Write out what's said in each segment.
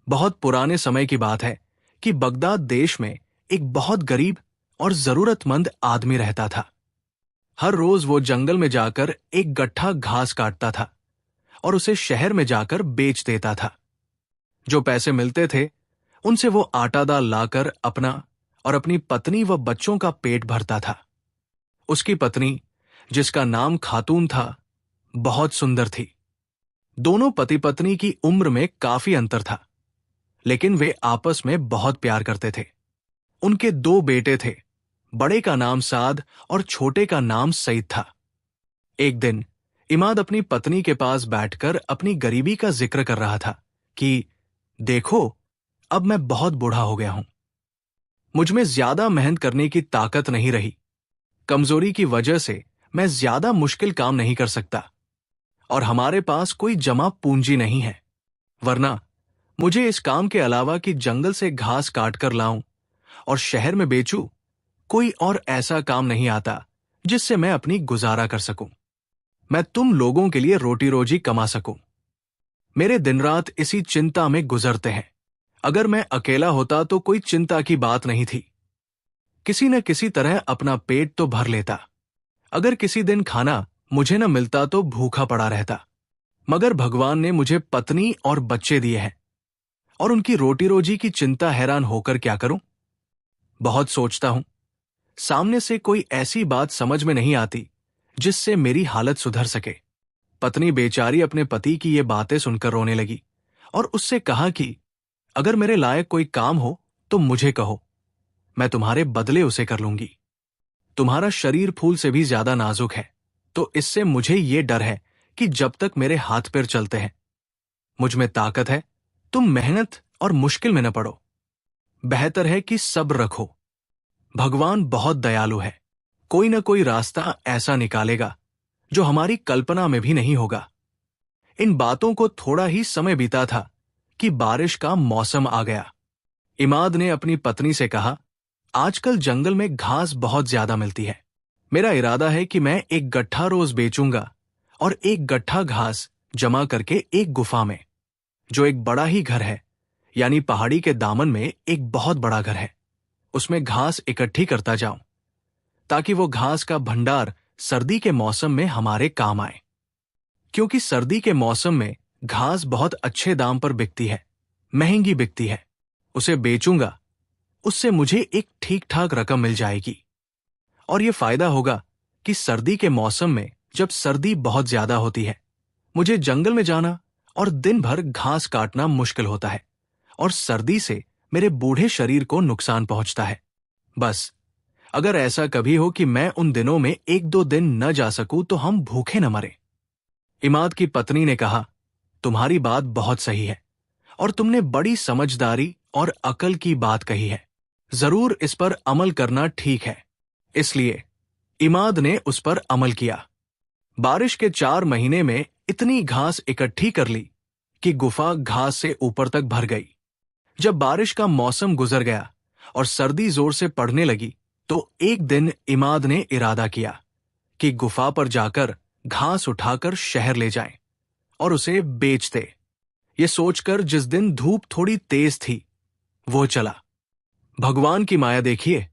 बहुत पुराने समय की बात है कि बगदाद देश में एक बहुत गरीब और जरूरतमंद आदमी रहता था। हर रोज वो जंगल में जाकर एक गट्ठा घास काटता था और उसे शहर में जाकर बेच देता था। जो पैसे मिलते थे उनसे वो आटा दाल लाकर अपना और अपनी पत्नी व बच्चों का पेट भरता था। उसकी पत्नी, जिसका नाम खातून था, बहुत सुंदर थी। दोनों पति पत्नी की उम्र में काफी अंतर था, लेकिन वे आपस में बहुत प्यार करते थे। उनके दो बेटे थे, बड़े का नाम साद और छोटे का नाम सईद था। एक दिन इमाद अपनी पत्नी के पास बैठकर अपनी गरीबी का जिक्र कर रहा था कि देखो, अब मैं बहुत बूढ़ा हो गया हूं। मुझ में ज्यादा मेहनत करने की ताकत नहीं रही। कमजोरी की वजह से मैं ज्यादा मुश्किल काम नहीं कर सकता और हमारे पास कोई जमा पूंजी नहीं है। वरना मुझे इस काम के अलावा कि जंगल से घास काट कर लाऊं और शहर में बेचूं, कोई और ऐसा काम नहीं आता जिससे मैं अपनी गुजारा कर सकूं। मैं तुम लोगों के लिए रोटी रोजी कमा सकूं। मेरे दिन रात इसी चिंता में गुजरते हैं। अगर मैं अकेला होता तो कोई चिंता की बात नहीं थी। किसी न किसी तरह अपना पेट तो भर लेता। अगर किसी दिन खाना मुझे न मिलता तो भूखा पड़ा रहता। मगर भगवान ने मुझे पत्नी और बच्चे दिए हैं और उनकी रोटी रोजी की चिंता हैरान होकर क्या करूं? बहुत सोचता हूं। सामने से कोई ऐसी बात समझ में नहीं आती जिससे मेरी हालत सुधर सके। पत्नी बेचारी अपने पति की ये बातें सुनकर रोने लगी और उससे कहा कि अगर मेरे लायक कोई काम हो तो मुझे कहो, मैं तुम्हारे बदले उसे कर लूंगी। तुम्हारा शरीर फूल से भी ज्यादा नाजुक है, तो इससे मुझे ये डर है कि जब तक मेरे हाथ पैर चलते हैं, मुझ में ताकत है, तुम मेहनत और मुश्किल में न पड़ो। बेहतर है कि सब्र रखो। भगवान बहुत दयालु है। कोई न कोई रास्ता ऐसा निकालेगा जो हमारी कल्पना में भी नहीं होगा। इन बातों को थोड़ा ही समय बीता था कि बारिश का मौसम आ गया। इमाद ने अपनी पत्नी से कहा, आजकल जंगल में घास बहुत ज्यादा मिलती है। मेरा इरादा है कि मैं एक गट्ठा रोज बेचूंगा और एक गट्ठा घास जमा करके एक गुफा में, जो एक बड़ा ही घर है, यानी पहाड़ी के दामन में एक बहुत बड़ा घर है, उसमें घास इकट्ठी करता जाऊं, ताकि वो घास का भंडार सर्दी के मौसम में हमारे काम आए। क्योंकि सर्दी के मौसम में घास बहुत अच्छे दाम पर बिकती है, महंगी बिकती है। उसे बेचूंगा, उससे मुझे एक ठीक ठाक रकम मिल जाएगी। और ये फायदा होगा कि सर्दी के मौसम में जब सर्दी बहुत ज्यादा होती है, मुझे जंगल में जाना और दिन भर घास काटना मुश्किल होता है और सर्दी से मेरे बूढ़े शरीर को नुकसान पहुंचता है। बस अगर ऐसा कभी हो कि मैं उन दिनों में एक दो दिन न जा सकूं तो हम भूखे न मरे। इमाद की पत्नी ने कहा, तुम्हारी बात बहुत सही है और तुमने बड़ी समझदारी और अकल की बात कही है। जरूर इस पर अमल करना ठीक है। इसलिए इमाद ने उस पर अमल किया। बारिश के 4 महीने में इतनी घास इकट्ठी कर ली कि गुफा घास से ऊपर तक भर गई। जब बारिश का मौसम गुजर गया और सर्दी जोर से पड़ने लगी, तो एक दिन इमाद ने इरादा किया कि गुफा पर जाकर घास उठाकर शहर ले जाएं और उसे बेच दे। ये सोचकर जिस दिन धूप थोड़ी तेज थी, वो चला। भगवान की माया देखिए।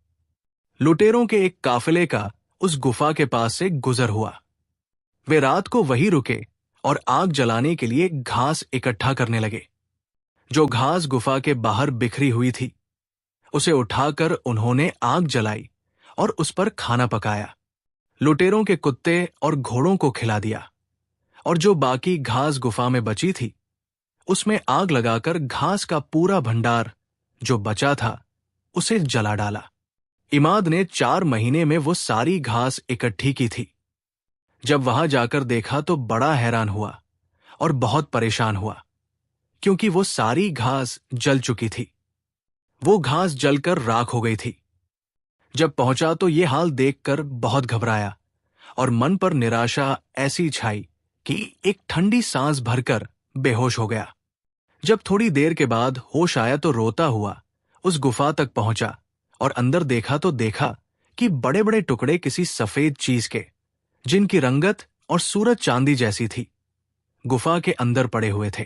लुटेरों के एक काफिले का उस गुफा के पास से गुजर हुआ। वे रात को वहीं रुके और आग जलाने के लिए घास इकट्ठा करने लगे। जो घास गुफा के बाहर बिखरी हुई थी, उसे उठाकर उन्होंने आग जलाई और उस पर खाना पकाया। लुटेरों के कुत्ते और घोड़ों को खिला दिया और जो बाकी घास गुफा में बची थी, उसमें आग लगाकर घास का पूरा भंडार जो बचा था उसे जला डाला। इमाद ने 4 महीने में वो सारी घास इकट्ठी की थी। जब वहां जाकर देखा तो बड़ा हैरान हुआ और बहुत परेशान हुआ, क्योंकि वो सारी घास जल चुकी थी। वो घास जलकर राख हो गई थी। जब पहुंचा तो ये हाल देखकर बहुत घबराया और मन पर निराशा ऐसी छाई कि एक ठंडी सांस भरकर बेहोश हो गया। जब थोड़ी देर के बाद होश आया तो रोता हुआ उस गुफा तक पहुंचा और अंदर देखा तो देखा कि बड़े बड़े टुकड़े किसी सफेद चीज के, जिनकी रंगत और सूरज चांदी जैसी थी, गुफा के अंदर पड़े हुए थे।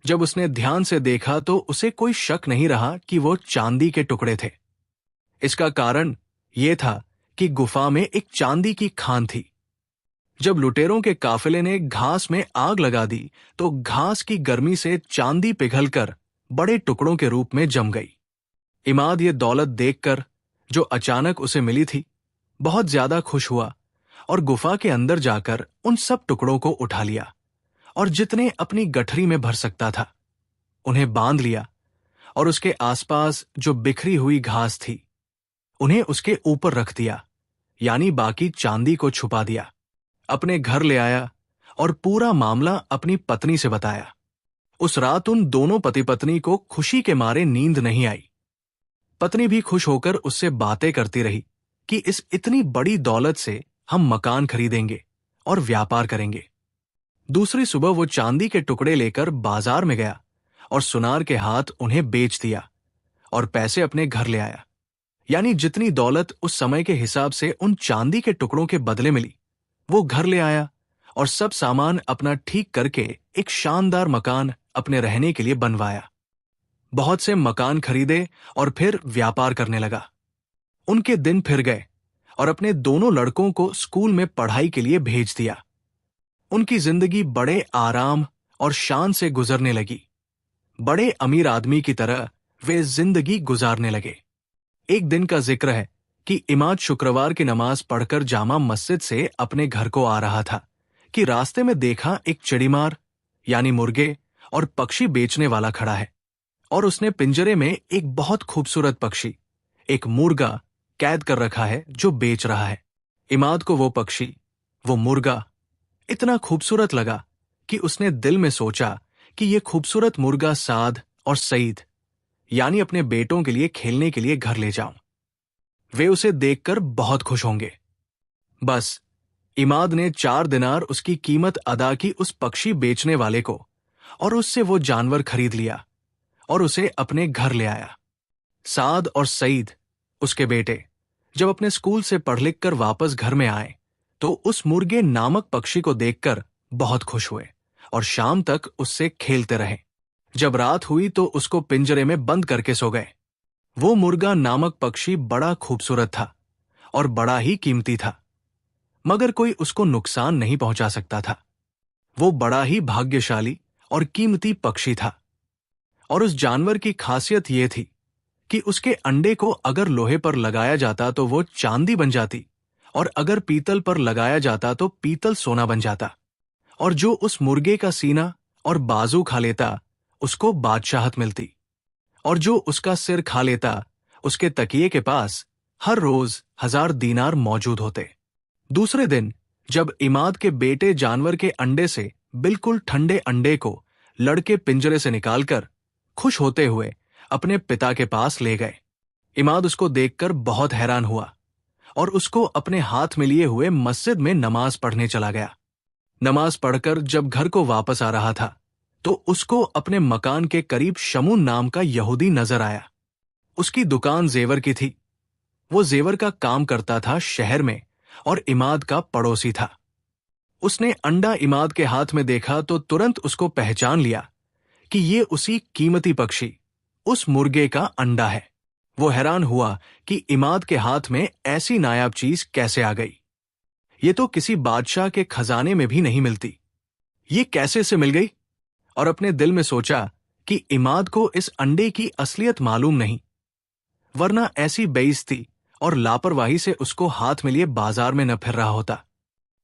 जब उसने ध्यान से देखा तो उसे कोई शक नहीं रहा कि वो चांदी के टुकड़े थे। इसका कारण यह था कि गुफा में एक चांदी की खान थी। जब लुटेरों के काफिले ने घास में आग लगा दी तो घास की गर्मी से चांदी पिघलकर बड़े टुकड़ों के रूप में जम गई। इमाद ये दौलत देखकर, जो अचानक उसे मिली थी, बहुत ज्यादा खुश हुआ और गुफा के अंदर जाकर उन सब टुकड़ों को उठा लिया और जितने अपनी गठरी में भर सकता था उन्हें बांध लिया और उसके आसपास जो बिखरी हुई घास थी उन्हें उसके ऊपर रख दिया, यानी बाकी चांदी को छुपा दिया। अपने घर ले आया और पूरा मामला अपनी पत्नी से बताया। उस रात उन दोनों पति पत्नी को खुशी के मारे नींद नहीं आई। पत्नी भी खुश होकर उससे बातें करती रही कि इस इतनी बड़ी दौलत से हम मकान खरीदेंगे और व्यापार करेंगे। दूसरी सुबह वो चांदी के टुकड़े लेकर बाजार में गया और सुनार के हाथ उन्हें बेच दिया और पैसे अपने घर ले आया। यानी जितनी दौलत उस समय के हिसाब से उन चांदी के टुकड़ों के बदले मिली वो घर ले आया और सब सामान अपना ठीक करके एक शानदार मकान अपने रहने के लिए बनवाया। बहुत से मकान खरीदे और फिर व्यापार करने लगा। उनके दिन फिर गए और अपने दोनों लड़कों को स्कूल में पढ़ाई के लिए भेज दिया। उनकी जिंदगी बड़े आराम और शान से गुजरने लगी। बड़े अमीर आदमी की तरह वे जिंदगी गुजारने लगे। एक दिन का जिक्र है कि इमाद शुक्रवार की नमाज पढ़कर जामा मस्जिद से अपने घर को आ रहा था कि रास्ते में देखा एक चिड़ीमार यानी मुर्गे और पक्षी बेचने वाला खड़ा है और उसने पिंजरे में एक बहुत खूबसूरत पक्षी, एक मुर्गा, कैद कर रखा है जो बेच रहा है। इमाद को वो पक्षी, वो मुर्गा इतना खूबसूरत लगा कि उसने दिल में सोचा कि ये खूबसूरत मुर्गा साद और सईद यानी अपने बेटों के लिए खेलने के लिए घर ले जाऊं। वे उसे देखकर बहुत खुश होंगे। बस इमाद ने 4 दिनार उसकी कीमत अदा की उस पक्षी बेचने वाले को और उससे वो जानवर खरीद लिया और उसे अपने घर ले आया। साद और सईद, उसके बेटे, जब अपने स्कूल से पढ़ लिख कर वापस घर में आए तो उस मुर्गे नामक पक्षी को देखकर बहुत खुश हुए और शाम तक उससे खेलते रहे। जब रात हुई तो उसको पिंजरे में बंद करके सो गए। वो मुर्गा नामक पक्षी बड़ा खूबसूरत था और बड़ा ही कीमती था, मगर कोई उसको नुकसान नहीं पहुंचा सकता था। वो बड़ा ही भाग्यशाली और कीमती पक्षी था और उस जानवर की खासियत ये थी कि उसके अंडे को अगर लोहे पर लगाया जाता तो वो चांदी बन जाती और अगर पीतल पर लगाया जाता तो पीतल सोना बन जाता। और जो उस मुर्गे का सीना और बाजू खा लेता उसको बादशाहत मिलती और जो उसका सिर खा लेता उसके तकिए के पास हर रोज 1000 दीनार मौजूद होते। दूसरे दिन जब इमाद के बेटे जानवर के अंडे से बिल्कुल ठंडे अंडे को लड़के पिंजरे से निकालकर खुश होते हुए अपने पिता के पास ले गए। इमाद उसको देखकर बहुत हैरान हुआ और उसको अपने हाथ में लिए हुए मस्जिद में नमाज पढ़ने चला गया। नमाज पढ़कर जब घर को वापस आ रहा था तो उसको अपने मकान के करीब शमून नाम का यहूदी नजर आया। उसकी दुकान जेवर की थी। वो जेवर का काम करता था शहर में और इमाद का पड़ोसी था। उसने अंडा इमाद के हाथ में देखा तो तुरंत उसको पहचान लिया कि ये उसी कीमती पक्षी, उस मुर्गे का अंडा है। वो हैरान हुआ कि इमाद के हाथ में ऐसी नायाब चीज कैसे आ गई। ये तो किसी बादशाह के खजाने में भी नहीं मिलती। ये कैसे से मिल गई? और अपने दिल में सोचा कि इमाद को इस अंडे की असलियत मालूम नहीं, वरना ऐसी बेइज्जती और लापरवाही से उसको हाथ में लिए बाजार में न फिर रहा होता।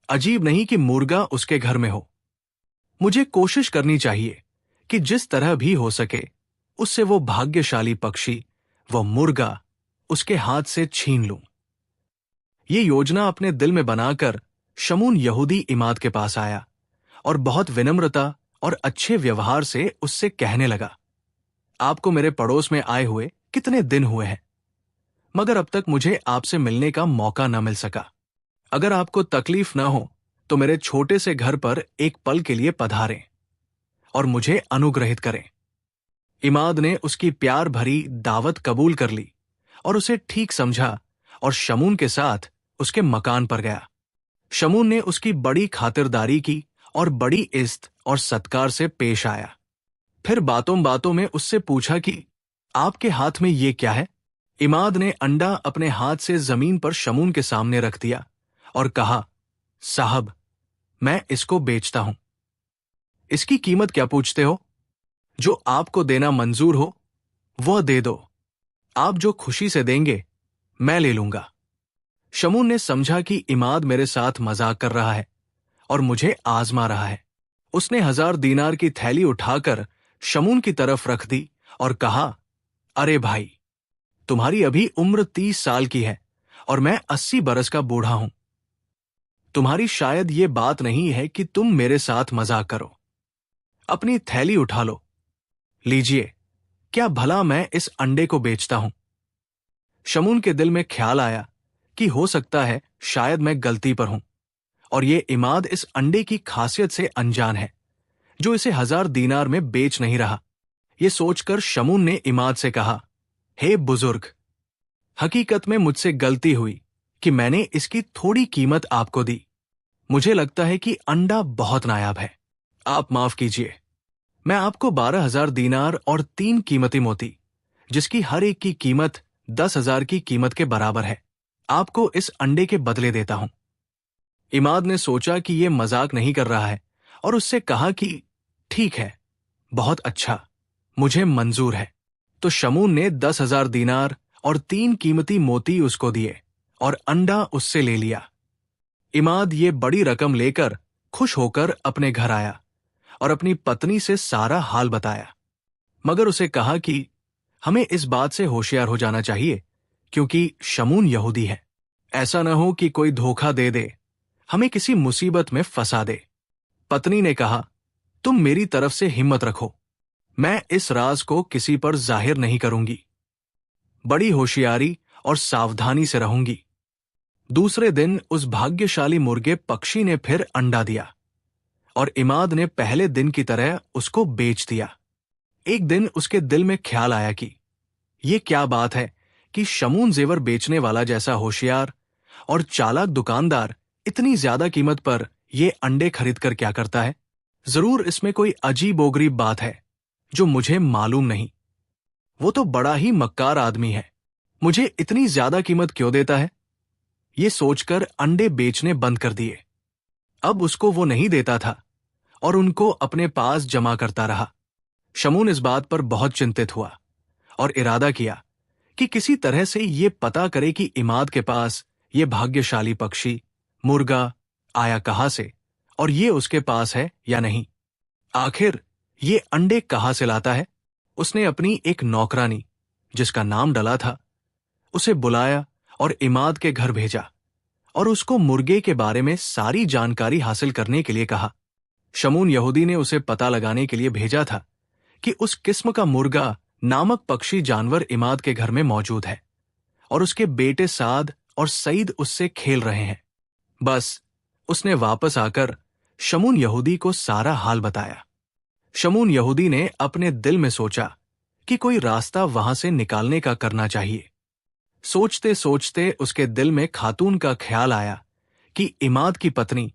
अजीब नहीं कि मुर्गा उसके घर में हो। मुझे कोशिश करनी चाहिए कि जिस तरह भी हो सके उससे वो भाग्यशाली पक्षी, वो मुर्गा, उसके हाथ से छीन लूं। ये योजना अपने दिल में बनाकर शमून यहूदी इमाद के पास आया और बहुत विनम्रता और अच्छे व्यवहार से उससे कहने लगा, आपको मेरे पड़ोस में आए हुए कितने दिन हुए हैं, मगर अब तक मुझे आपसे मिलने का मौका न मिल सका। अगर आपको तकलीफ न हो तो मेरे छोटे से घर पर एक पल के लिए पधारें और मुझे अनुग्रहित करें। इमाद ने उसकी प्यार भरी दावत कबूल कर ली और उसे ठीक समझा और शमून के साथ उसके मकान पर गया। शमून ने उसकी बड़ी खातिरदारी की और बड़ी इज्जत और सत्कार से पेश आया। फिर बातों बातों में उससे पूछा कि आपके हाथ में ये क्या है। इमाद ने अंडा अपने हाथ से जमीन पर शमून के सामने रख दिया और कहा, साहब, मैं इसको बेचता हूं। इसकी कीमत क्या पूछते हो? जो आपको देना मंजूर हो वह दे दो। आप जो खुशी से देंगे मैं ले लूंगा। शमून ने समझा कि इमाद मेरे साथ मजाक कर रहा है और मुझे आजमा रहा है। उसने 1000 दीनार की थैली उठाकर शमून की तरफ रख दी और कहा, अरे भाई, तुम्हारी अभी उम्र 30 साल की है और मैं 80 बरस का बूढ़ा हूं। तुम्हारी शायद ये बात नहीं है कि तुम मेरे साथ मजाक करो। अपनी थैली उठा लो। लीजिए, क्या भला मैं इस अंडे को बेचता हूं। शमून के दिल में ख्याल आया कि हो सकता है शायद मैं गलती पर हूं और ये इमाद इस अंडे की खासियत से अनजान है जो इसे 1000 दीनार में बेच नहीं रहा। ये सोचकर शमून ने इमाद से कहा, हे बुजुर्ग, हकीकत में मुझसे गलती हुई कि मैंने इसकी थोड़ी कीमत आपको दी। मुझे लगता है कि अंडा बहुत नायाब है। आप माफ कीजिए। मैं आपको 12,000 दीनार और 3 कीमती मोती, जिसकी हर एक की कीमत 10,000 की कीमत के बराबर है, आपको इस अंडे के बदले देता हूं। इमाद ने सोचा कि यह मजाक नहीं कर रहा है और उससे कहा कि ठीक है, बहुत अच्छा, मुझे मंजूर है। तो शमून ने 10,000 दीनार और 3 कीमती मोती उसको दिए और अंडा उससे ले लिया। इमाद ये बड़ी रकम लेकर खुश होकर अपने घर आया और अपनी पत्नी से सारा हाल बताया, मगर उसे कहा कि हमें इस बात से होशियार हो जाना चाहिए क्योंकि शमून यहूदी है। ऐसा न हो कि कोई धोखा दे दे, हमें किसी मुसीबत में फंसा दे। पत्नी ने कहा, तुम मेरी तरफ से हिम्मत रखो, मैं इस राज को किसी पर जाहिर नहीं करूंगी। बड़ी होशियारी और सावधानी से रहूंगी। दूसरे दिन उस भाग्यशाली मुर्गे पक्षी ने फिर अंडा दिया और इमाद ने पहले दिन की तरह उसको बेच दिया। एक दिन उसके दिल में ख्याल आया कि ये क्या बात है कि शमून जेवर बेचने वाला जैसा होशियार और चालाक दुकानदार इतनी ज्यादा कीमत पर ये अंडे खरीद कर क्या करता है। जरूर इसमें कोई अजीबोगरीब बात है जो मुझे मालूम नहीं। वो तो बड़ा ही मक्कार आदमी है, मुझे इतनी ज्यादा कीमत क्यों देता है। ये सोचकर अंडे बेचने बंद कर दिए। अब उसको वो नहीं देता था और उनको अपने पास जमा करता रहा। शमून इस बात पर बहुत चिंतित हुआ और इरादा किया कि किसी तरह से ये पता करे कि इमाद के पास ये भाग्यशाली पक्षी मुर्गा आया कहां से और ये उसके पास है या नहीं। आखिर ये अंडे कहां से लाता है। उसने अपनी एक नौकरानी, जिसका नाम डला था, उसे बुलाया और इमाद के घर भेजा और उसको मुर्गे के बारे में सारी जानकारी हासिल करने के लिए कहा। शमून यहूदी ने उसे पता लगाने के लिए भेजा था कि उस किस्म का मुर्गा नामक पक्षी जानवर इमाद के घर में मौजूद है और उसके बेटे साद और सईद उससे खेल रहे हैं। बस उसने वापस आकर शमून यहूदी को सारा हाल बताया। शमून यहूदी ने अपने दिल में सोचा कि कोई रास्ता वहां से निकालने का करना चाहिए। सोचते सोचते उसके दिल में खातून का ख्याल आया कि इमाद की पत्नी,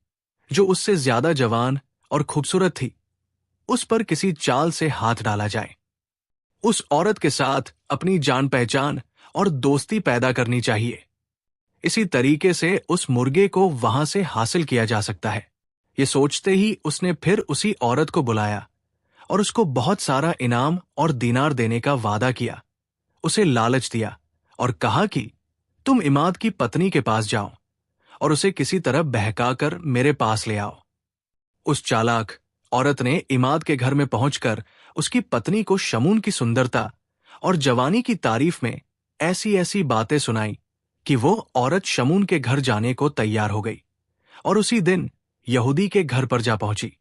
जो उससे ज्यादा जवान और खूबसूरत थी, उस पर किसी चाल से हाथ डाला जाए। उस औरत के साथ अपनी जान पहचान और दोस्ती पैदा करनी चाहिए। इसी तरीके से उस मुर्गे को वहां से हासिल किया जा सकता है। ये सोचते ही उसने फिर उसी औरत को बुलाया और उसको बहुत सारा इनाम और दीनार देने का वादा किया। उसे लालच दिया और कहा कि तुम इमाद की पत्नी के पास जाओ और उसे किसी तरह बहकाकर मेरे पास ले आओ। उस चालाक औरत ने इमाद के घर में पहुंचकर उसकी पत्नी को शमून की सुंदरता और जवानी की तारीफ में ऐसी ऐसी बातें सुनाई कि वो औरत शमून के घर जाने को तैयार हो गई और उसी दिन यहूदी के घर पर जा पहुंची।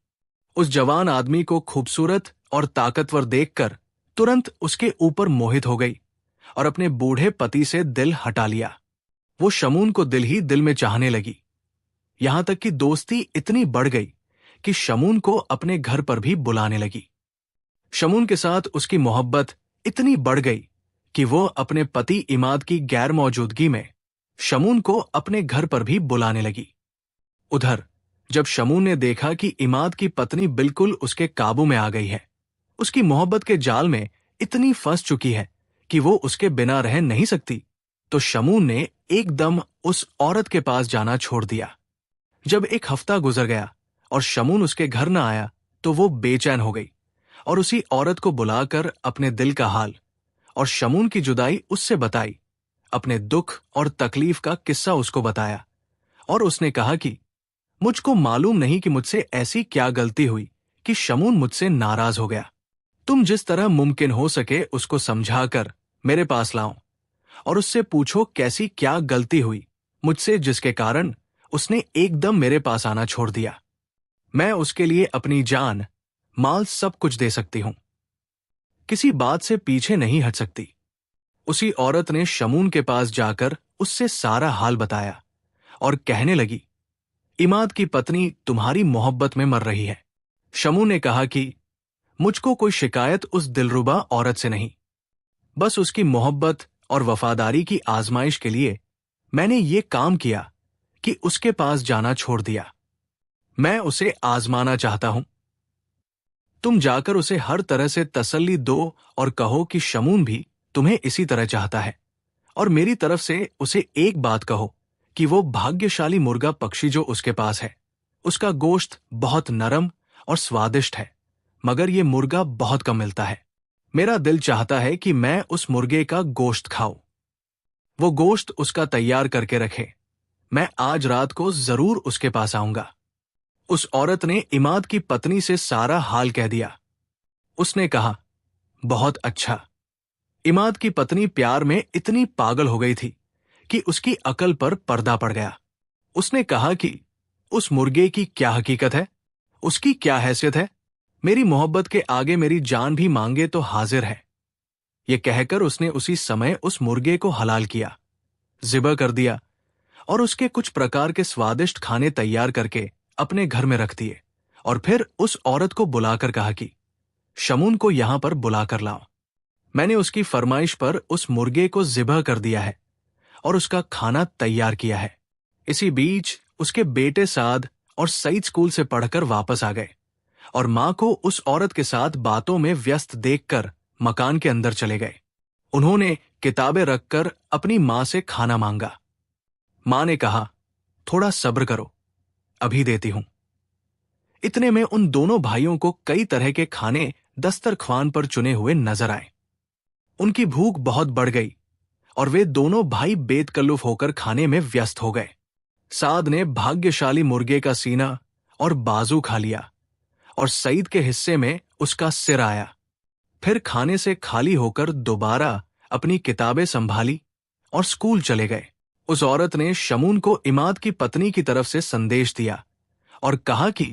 उस जवान आदमी को खूबसूरत और ताकतवर देखकर तुरंत उसके ऊपर मोहित हो गई और अपने बूढ़े पति से दिल हटा लिया। वो शमून को दिल ही दिल में चाहने लगी। यहां तक कि दोस्ती इतनी बढ़ गई कि शमून को अपने घर पर भी बुलाने लगी। शमून के साथ उसकी मोहब्बत इतनी बढ़ गई कि वो अपने पति इमाद की गैर मौजूदगी में शमून को अपने घर पर भी बुलाने लगी। उधर जब शमून ने देखा कि इमाद की पत्नी बिल्कुल उसके काबू में आ गई है, उसकी मोहब्बत के जाल में इतनी फंस चुकी है कि वो उसके बिना रह नहीं सकती। तो शमून ने एकदम उस औरत के पास जाना छोड़ दिया। जब एक हफ्ता गुजर गया और शमून उसके घर न आया तो वो बेचैन हो गई और उसी औरत को बुलाकर अपने दिल का हाल और शमून की जुदाई उससे बताई। अपने दुख और तकलीफ का किस्सा उसको बताया और उसने कहा कि मुझको मालूम नहीं कि मुझसे ऐसी क्या गलती हुई कि शमून मुझसे नाराज हो गया। तुम जिस तरह मुमकिन हो सके उसको समझाकर मेरे पास लाओ और उससे पूछो कैसी क्या गलती हुई मुझसे जिसके कारण उसने एकदम मेरे पास आना छोड़ दिया। मैं उसके लिए अपनी जान, माल सब कुछ दे सकती हूं, किसी बात से पीछे नहीं हट सकती। उसी औरत ने शमून के पास जाकर उससे सारा हाल बताया और कहने लगी, इमाद की पत्नी तुम्हारी मोहब्बत में मर रही है। शमून ने कहा कि मुझको कोई शिकायत उस दिलरुबा औरत से नहीं, बस उसकी मोहब्बत और वफादारी की आजमाइश के लिए मैंने ये काम किया कि उसके पास जाना छोड़ दिया। मैं उसे आजमाना चाहता हूं। तुम जाकर उसे हर तरह से तसल्ली दो और कहो कि शमून भी तुम्हें इसी तरह चाहता है। और मेरी तरफ से उसे एक बात कहो कि वो भाग्यशाली मुर्गा पक्षी जो उसके पास है, उसका गोश्त बहुत नरम और स्वादिष्ट है, मगर ये मुर्गा बहुत कम मिलता है। मेरा दिल चाहता है कि मैं उस मुर्गे का गोश्त खाऊं। वो गोश्त उसका तैयार करके रखे। मैं आज रात को जरूर उसके पास आऊंगा। उस औरत ने इमाद की पत्नी से सारा हाल कह दिया। उसने कहा, बहुत अच्छा। इमाद की पत्नी प्यार में इतनी पागल हो गई थी कि उसकी अकल पर पर्दा पड़ गया। उसने कहा कि उस मुर्गे की क्या हकीकत है, उसकी क्या हैसियत है, मेरी मोहब्बत के आगे मेरी जान भी मांगे तो हाजिर है। ये कहकर उसने उसी समय उस मुर्गे को हलाल किया, ज़िबा कर दिया और उसके कुछ प्रकार के स्वादिष्ट खाने तैयार करके अपने घर में रख दिए और फिर उस औरत को बुलाकर कहा कि शमून को यहां पर बुलाकर लाओ। मैंने उसकी फरमाइश पर उस मुर्गे को ज़िबा कर दिया है और उसका खाना तैयार किया है। इसी बीच उसके बेटे साद और सईद स्कूल से पढ़कर वापस आ गए और मां को उस औरत के साथ बातों में व्यस्त देखकर मकान के अंदर चले गए। उन्होंने किताबें रखकर अपनी मां से खाना मांगा। मां ने कहा, थोड़ा सब्र करो, अभी देती हूं। इतने में उन दोनों भाइयों को कई तरह के खाने दस्तरख्वान पर चुने हुए नजर आए। उनकी भूख बहुत बढ़ गई और वे दोनों भाई बेतकल्लुफ होकर खाने में व्यस्त हो गए। साद ने भाग्यशाली मुर्गे का सीना और बाजू खा लिया और सईद के हिस्से में उसका सिर आया। फिर खाने से खाली होकर दोबारा अपनी किताबें संभाली और स्कूल चले गए। उस औरत ने शमून को इमाद की पत्नी की तरफ से संदेश दिया और कहा कि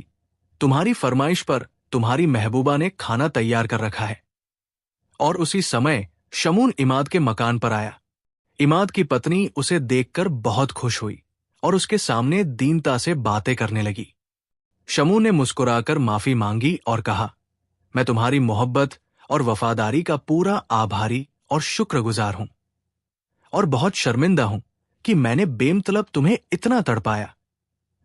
तुम्हारी फरमाइश पर तुम्हारी महबूबा ने खाना तैयार कर रखा है। और उसी समय शमून इमाद के मकान पर आया। इमाद की पत्नी उसे देखकर बहुत खुश हुई और उसके सामने दीनता से बातें करने लगी। शमून ने मुस्कुराकर माफी मांगी और कहा, मैं तुम्हारी मोहब्बत और वफादारी का पूरा आभारी और शुक्रगुजार हूं और बहुत शर्मिंदा हूं कि मैंने बेमतलब तुम्हें इतना तड़पाया।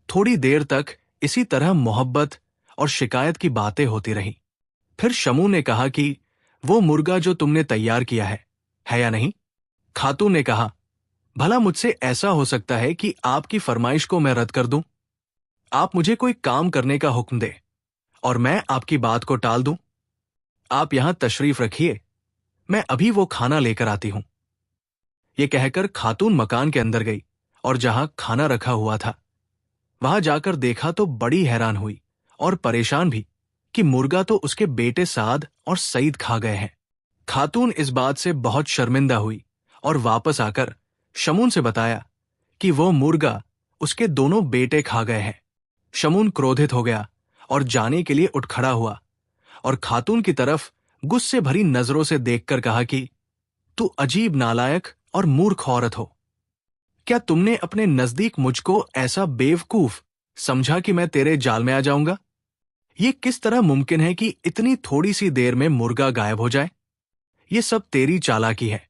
थोड़ी देर तक इसी तरह मोहब्बत और शिकायत की बातें होती रहीं। फिर शमून ने कहा कि वो मुर्गा जो तुमने तैयार किया है या नहीं? खातून ने कहा, भला मुझसे ऐसा हो सकता है कि आपकी फरमाइश को मैं रद्द कर दूं? आप मुझे कोई काम करने का हुक्म दे और मैं आपकी बात को टाल दूं? आप यहां तशरीफ रखिए, मैं अभी वो खाना लेकर आती हूं। ये कहकर खातून मकान के अंदर गई और जहां खाना रखा हुआ था वहां जाकर देखा तो बड़ी हैरान हुई और परेशान भी कि मुर्गा तो उसके बेटे साद और सईद खा गए हैं। खातून इस बात से बहुत शर्मिंदा हुई और वापस आकर शमून से बताया कि वो मुर्गा उसके दोनों बेटे खा गए हैं। शमून क्रोधित हो गया और जाने के लिए उठ खड़ा हुआ और खातून की तरफ गुस्से भरी नजरों से देखकर कहा कि तू अजीब नालायक और मूर्ख औरत हो। क्या तुमने अपने नजदीक मुझको ऐसा बेवकूफ समझा कि मैं तेरे जाल में आ जाऊंगा? ये किस तरह मुमकिन है कि इतनी थोड़ी सी देर में मुर्गा गायब हो जाए? ये सब तेरी चालाकी है।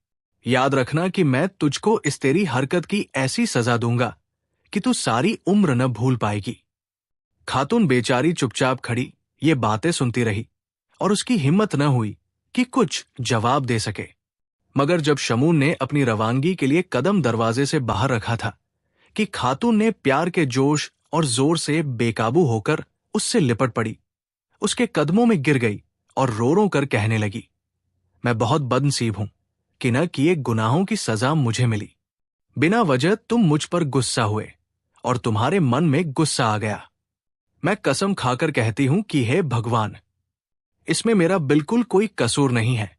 याद रखना कि मैं तुझको इस तेरी हरकत की ऐसी सजा दूंगा कि तू सारी उम्र न भूल पाएगी। खातून बेचारी चुपचाप खड़ी ये बातें सुनती रही और उसकी हिम्मत न हुई कि कुछ जवाब दे सके। मगर जब शमून ने अपनी रवानगी के लिए कदम दरवाजे से बाहर रखा था कि खातून ने प्यार के जोश और जोर से बेकाबू होकर उससे लिपट पड़ी, उसके कदमों में गिर गई और रो रो कर कहने लगी, मैं बहुत बदनसीब हूं कि न किए गुनाहों की सजा मुझे मिली। बिना वजह तुम मुझ पर गुस्सा हुए और तुम्हारे मन में गुस्सा आ गया। मैं कसम खाकर कहती हूं कि हे भगवान, इसमें मेरा बिल्कुल कोई कसूर नहीं है।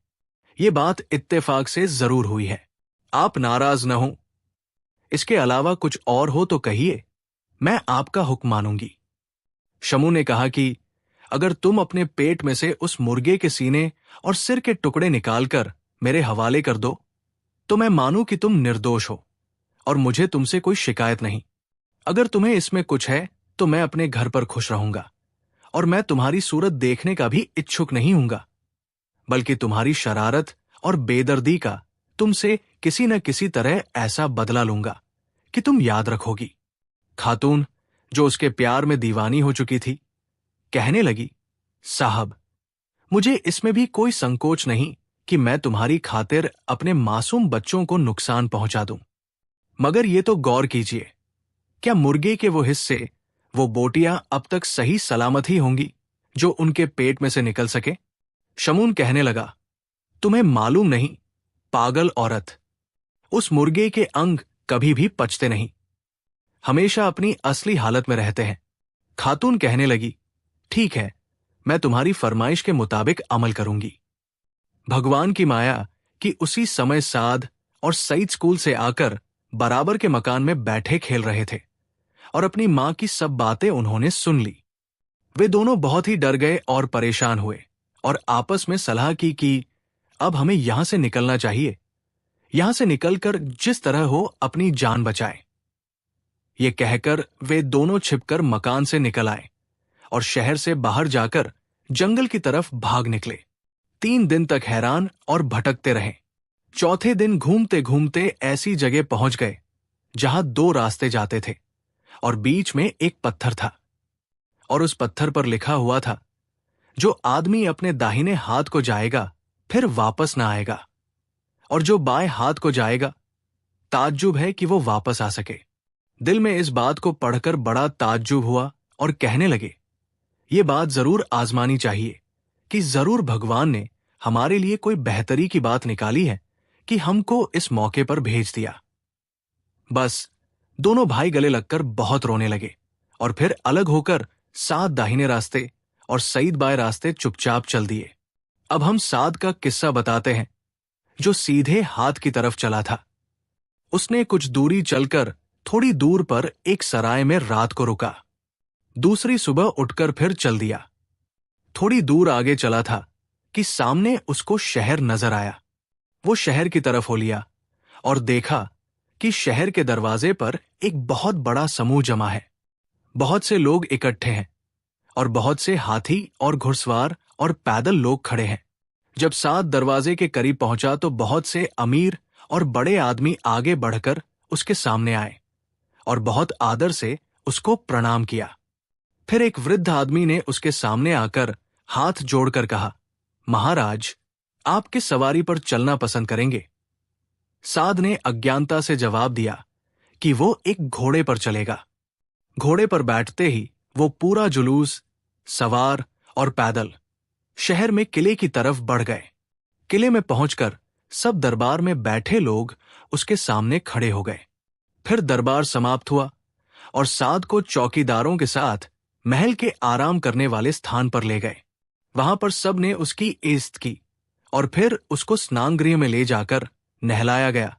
ये बात इत्तेफाक से जरूर हुई है। आप नाराज न हो। इसके अलावा कुछ और हो तो कहिए, मैं आपका हुक्म मानूंगी। शमू ने कहा कि अगर तुम अपने पेट में से उस मुर्गे के सीने और सिर के टुकड़े निकालकर मेरे हवाले कर दो तो मैं मानूं कि तुम निर्दोष हो और मुझे तुमसे कोई शिकायत नहीं। अगर तुम्हें इसमें कुछ है तो मैं अपने घर पर खुश रहूंगा और मैं तुम्हारी सूरत देखने का भी इच्छुक नहीं हूंगा, बल्कि तुम्हारी शरारत और बेदर्दी का तुमसे किसी न किसी तरह ऐसा बदला लूंगा कि तुम याद रखोगी। खातून, जो उसके प्यार में दीवानी हो चुकी थी, कहने लगी, साहब, मुझे इसमें भी कोई संकोच नहीं कि मैं तुम्हारी खातिर अपने मासूम बच्चों को नुकसान पहुंचा दूं। मगर ये तो गौर कीजिए, क्या मुर्गे के वो हिस्से, वो बोटियां अब तक सही सलामत ही होंगी जो उनके पेट में से निकल सके? शमून कहने लगा, तुम्हें मालूम नहीं, पागल औरत, उस मुर्गे के अंग कभी भी पचते नहीं, हमेशा अपनी असली हालत में रहते हैं। खातून कहने लगी, ठीक है, मैं तुम्हारी फरमाइश के मुताबिक अमल करूंगी। भगवान की माया कि उसी समय साद और सईद स्कूल से आकर बराबर के मकान में बैठे खेल रहे थे और अपनी मां की सब बातें उन्होंने सुन ली। वे दोनों बहुत ही डर गए और परेशान हुए और आपस में सलाह की कि अब हमें यहां से निकलना चाहिए, यहां से निकलकर जिस तरह हो अपनी जान बचाए। ये कहकर वे दोनों छिपकर मकान से निकल आए और शहर से बाहर जाकर जंगल की तरफ भाग निकले। 3 दिन तक हैरान और भटकते रहे। चौथे दिन घूमते घूमते ऐसी जगह पहुंच गए जहां 2 रास्ते जाते थे और बीच में एक पत्थर था और उस पत्थर पर लिखा हुआ था, जो आदमी अपने दाहिने हाथ को जाएगा फिर वापस ना आएगा, और जो बाएं हाथ को जाएगा ताज्जुब है कि वो वापस आ सके। दिल में इस बात को पढ़कर बड़ा ताज्जुब हुआ और कहने लगे, ये बात जरूर आजमानी चाहिए कि जरूर भगवान ने हमारे लिए कोई बेहतरी की बात निकाली है कि हमको इस मौके पर भेज दिया। बस दोनों भाई गले लगकर बहुत रोने लगे और फिर अलग होकर साद दाहिने रास्ते और सईद बाएं रास्ते चुपचाप चल दिए। अब हम साद का किस्सा बताते हैं, जो सीधे हाथ की तरफ चला था। उसने कुछ दूरी चलकर थोड़ी दूर पर एक सराय में रात को रुका। दूसरी सुबह उठकर फिर चल दिया। थोड़ी दूर आगे चला था कि सामने उसको शहर नजर आया। वो शहर की तरफ हो लिया और देखा कि शहर के दरवाजे पर एक बहुत बड़ा समूह जमा है। बहुत से लोग इकट्ठे हैं और बहुत से हाथी और घुड़सवार और पैदल लोग खड़े हैं। जब साद दरवाजे के करीब पहुंचा तो बहुत से अमीर और बड़े आदमी आगे बढ़कर उसके सामने आए और बहुत आदर से उसको प्रणाम किया। फिर एक वृद्ध आदमी ने उसके सामने आकर हाथ जोड़कर कहा, महाराज, आप किस सवारी पर चलना पसंद करेंगे? साद ने अज्ञानता से जवाब दिया कि वो एक घोड़े पर चलेगा। घोड़े पर बैठते ही वो पूरा जुलूस, सवार और पैदल शहर में किले की तरफ बढ़ गए। किले में पहुंचकर सब दरबार में बैठे लोग उसके सामने खड़े हो गए। फिर दरबार समाप्त हुआ और साद को चौकीदारों के साथ महल के आराम करने वाले स्थान पर ले गए। वहां पर सब ने उसकी इज्जत की और फिर उसको स्नानगृह में ले जाकर नहलाया गया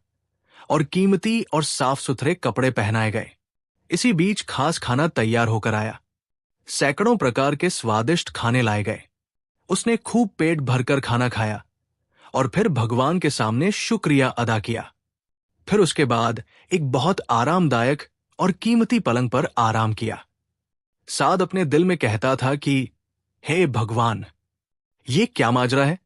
और कीमती और साफ सुथरे कपड़े पहनाए गए। इसी बीच खास खाना तैयार होकर आया। सैकड़ों प्रकार के स्वादिष्ट खाने लाए गए। उसने खूब पेट भरकर खाना खाया और फिर भगवान के सामने शुक्रिया अदा किया। फिर उसके बाद एक बहुत आरामदायक और कीमती पलंग पर आराम किया। साद अपने दिल में कहता था कि हे भगवान, ये क्या माजरा है?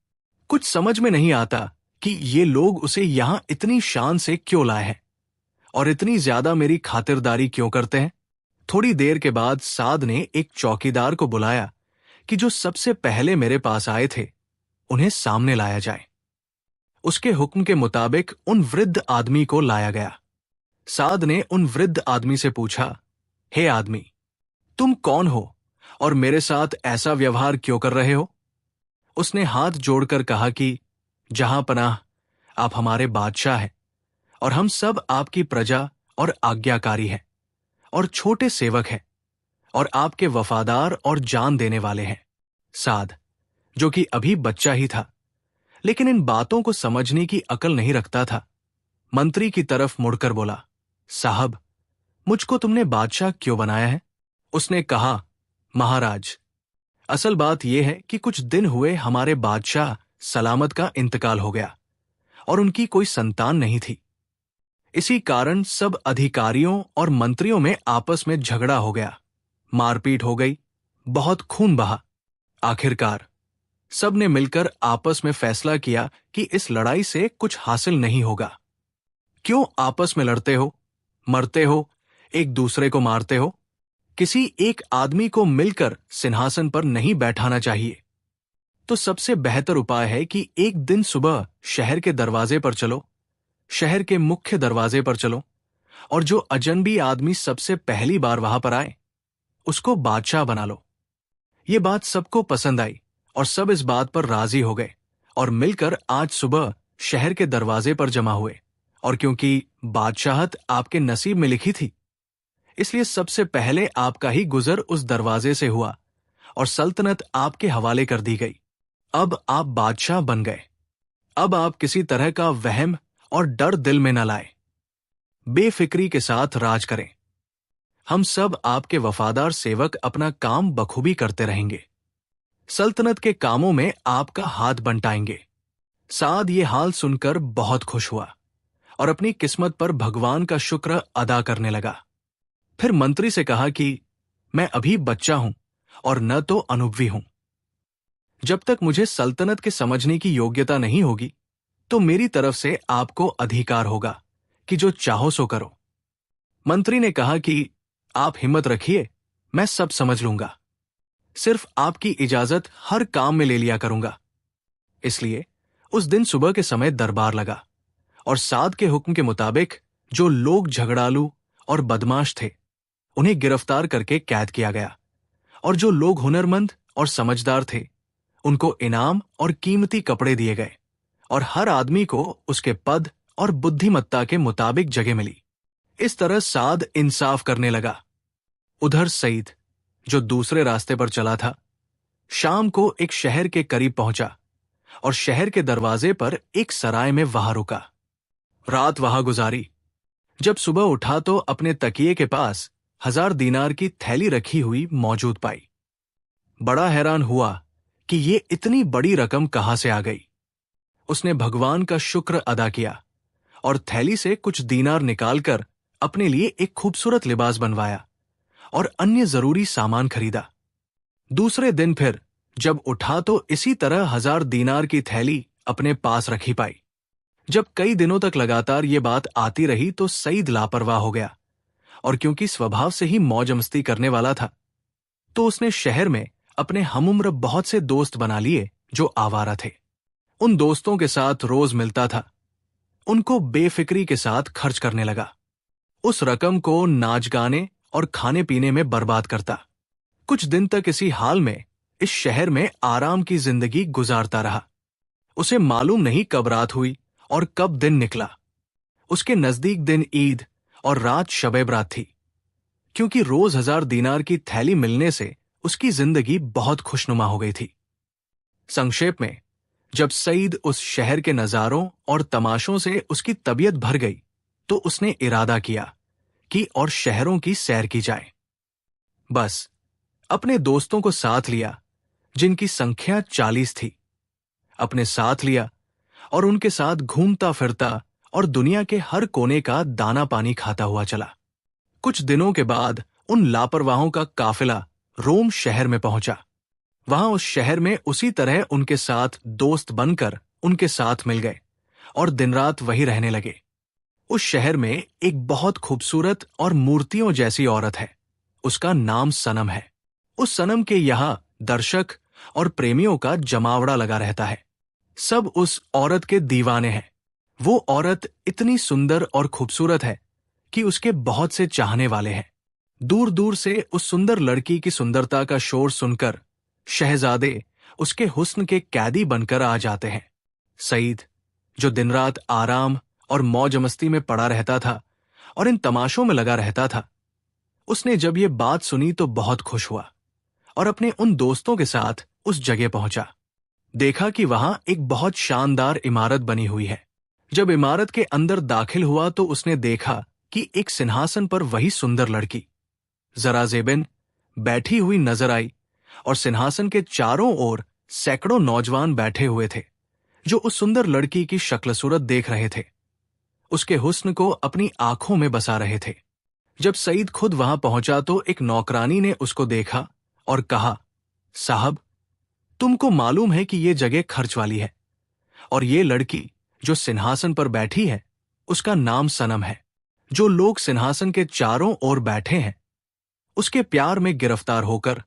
कुछ समझ में नहीं आता कि ये लोग उसे यहां इतनी शान से क्यों लाए हैं और इतनी ज्यादा मेरी खातिरदारी क्यों करते हैं। थोड़ी देर के बाद साद ने एक चौकीदार को बुलाया कि जो सबसे पहले मेरे पास आए थे उन्हें सामने लाया जाए। उसके हुक्म के मुताबिक उन वृद्ध आदमी को लाया गया। साद ने उन वृद्ध आदमी से पूछा, हे आदमी, तुम कौन हो और मेरे साथ ऐसा व्यवहार क्यों कर रहे हो? उसने हाथ जोड़कर कहा कि जहां पनाह, आप हमारे बादशाह हैं और हम सब आपकी प्रजा और आज्ञाकारी हैं और छोटे सेवक हैं और आपके वफादार और जान देने वाले हैं। साद, जो कि अभी बच्चा ही था लेकिन इन बातों को समझने की अकल नहीं रखता था, मंत्री की तरफ मुड़कर बोला, साहब, मुझको तुमने बादशाह क्यों बनाया है? उसने कहा, महाराज, असल बात यह है कि कुछ दिन हुए हमारे बादशाह सलामत का इंतकाल हो गया और उनकी कोई संतान नहीं थी। इसी कारण सब अधिकारियों और मंत्रियों में आपस में झगड़ा हो गया, मारपीट हो गई, बहुत खून बहा। आखिरकार सब ने मिलकर आपस में फैसला किया कि इस लड़ाई से कुछ हासिल नहीं होगा। क्यों आपस में लड़ते हो, मरते हो, एक दूसरे को मारते हो? किसी एक आदमी को मिलकर सिंहासन पर नहीं बैठाना चाहिए। तो सबसे बेहतर उपाय है कि एक दिन सुबह शहर के दरवाजे पर चलो, शहर के मुख्य दरवाजे पर चलो, और जो अजनबी आदमी सबसे पहली बार वहां पर आए उसको बादशाह बना लो। ये बात सबको पसंद आई और सब इस बात पर राजी हो गए और मिलकर आज सुबह शहर के दरवाजे पर जमा हुए। और क्योंकि बादशाहत आपके नसीब में लिखी थी, इसलिए सबसे पहले आपका ही गुजर उस दरवाजे से हुआ और सल्तनत आपके हवाले कर दी गई। अब आप बादशाह बन गए। अब आप किसी तरह का वहम और डर दिल में न लाए, बेफिक्री के साथ राज करें। हम सब आपके वफादार सेवक अपना काम बखूबी करते रहेंगे। सल्तनत के कामों में आपका हाथ बंटाएंगे। साद ये हाल सुनकर बहुत खुश हुआ और अपनी किस्मत पर भगवान का शुक्र अदा करने लगा। फिर मंत्री से कहा कि मैं अभी बच्चा हूं और न तो अनुभवी हूं। जब तक मुझे सल्तनत के समझने की योग्यता नहीं होगी तो मेरी तरफ से आपको अधिकार होगा कि जो चाहो सो करो। मंत्री ने कहा कि आप हिम्मत रखिए, मैं सब समझ लूंगा। सिर्फ आपकी इजाजत हर काम में ले लिया करूंगा। इसलिए उस दिन सुबह के समय दरबार लगा और साद के हुक्म के मुताबिक जो लोग झगड़ालू और बदमाश थे उन्हें गिरफ्तार करके कैद किया गया और जो लोग हुनरमंद और समझदार थे उनको इनाम और कीमती कपड़े दिए गए और हर आदमी को उसके पद और बुद्धिमत्ता के मुताबिक जगह मिली। इस तरह साद इंसाफ करने लगा। उधर सईद, जो दूसरे रास्ते पर चला था, शाम को एक शहर के करीब पहुंचा और शहर के दरवाजे पर एक सराय में वहां रुका। रात वहां गुजारी। जब सुबह उठा तो अपने तकिए के पास 1000 दीनार की थैली रखी हुई मौजूद पाई। बड़ा हैरान हुआ कि ये इतनी बड़ी रकम कहां से आ गई। उसने भगवान का शुक्र अदा किया और थैली से कुछ दीनार निकालकर अपने लिए एक खूबसूरत लिबास बनवाया और अन्य जरूरी सामान खरीदा। दूसरे दिन फिर जब उठा तो इसी तरह 1000 दीनार की थैली अपने पास रखी पाई। जब कई दिनों तक लगातार ये बात आती रही तो सईद लापरवाह हो गया और क्योंकि स्वभाव से ही मौज मस्ती करने वाला था तो उसने शहर में अपने हमउम्र बहुत से दोस्त बना लिए जो आवारा थे। उन दोस्तों के साथ रोज मिलता था, उनको बेफिक्री के साथ खर्च करने लगा। उस रकम को नाच गाने और खाने पीने में बर्बाद करता। कुछ दिन तक इसी हाल में इस शहर में आराम की जिंदगी गुजारता रहा। उसे मालूम नहीं कब रात हुई और कब दिन निकला। उसके नजदीक दिन ईद और रात शब बरात थी, क्योंकि रोज 1000 दीनार की थैली मिलने से उसकी जिंदगी बहुत खुशनुमा हो गई थी। संक्षेप में, जब सईद उस शहर के नजारों और तमाशों से उसकी तबीयत भर गई तो उसने इरादा किया कि और शहरों की सैर की जाए। बस अपने दोस्तों को साथ लिया जिनकी संख्या 40 थी, अपने साथ लिया और उनके साथ घूमता फिरता और दुनिया के हर कोने का दाना पानी खाता हुआ चला। कुछ दिनों के बाद उन लापरवाहों का काफिला रोम शहर में पहुंचा। वहां उस शहर में उसी तरह उनके साथ दोस्त बनकर उनके साथ मिल गए और दिन रात वही रहने लगे। उस शहर में एक बहुत खूबसूरत और मूर्तियों जैसी औरत है। उसका नाम सनम है। उस सनम के यहां दर्शक और प्रेमियों का जमावड़ा लगा रहता है। सब उस औरत के दीवाने हैं। वो औरत इतनी सुंदर और खूबसूरत है कि उसके बहुत से चाहने वाले हैं। दूर दूर से उस सुंदर लड़की की सुंदरता का शोर सुनकर शहजादे उसके हुस्न के कैदी बनकर आ जाते हैं। सईद, जो दिन रात आराम और मौज मस्ती में पड़ा रहता था और इन तमाशों में लगा रहता था, उसने जब ये बात सुनी तो बहुत खुश हुआ और अपने उन दोस्तों के साथ उस जगह पहुंचा। देखा कि वहां एक बहुत शानदार इमारत बनी हुई है। जब इमारत के अंदर दाखिल हुआ तो उसने देखा कि एक सिंहासन पर वही सुंदर लड़की जरा ज़ेबिन बैठी हुई नजर आई और सिंहासन के चारों ओर सैकड़ों नौजवान बैठे हुए थे जो उस सुंदर लड़की की शक्ल सूरत देख रहे थे, उसके हुस्न को अपनी आंखों में बसा रहे थे। जब सईद खुद वहां पहुंचा तो एक नौकरानी ने उसको देखा और कहा, साहब, तुमको मालूम है कि ये जगह खर्च वाली है और ये लड़की जो सिंहासन पर बैठी है उसका नाम सनम है। जो लोग सिंहासन के चारों ओर बैठे हैं उसके प्यार में गिरफ्तार होकर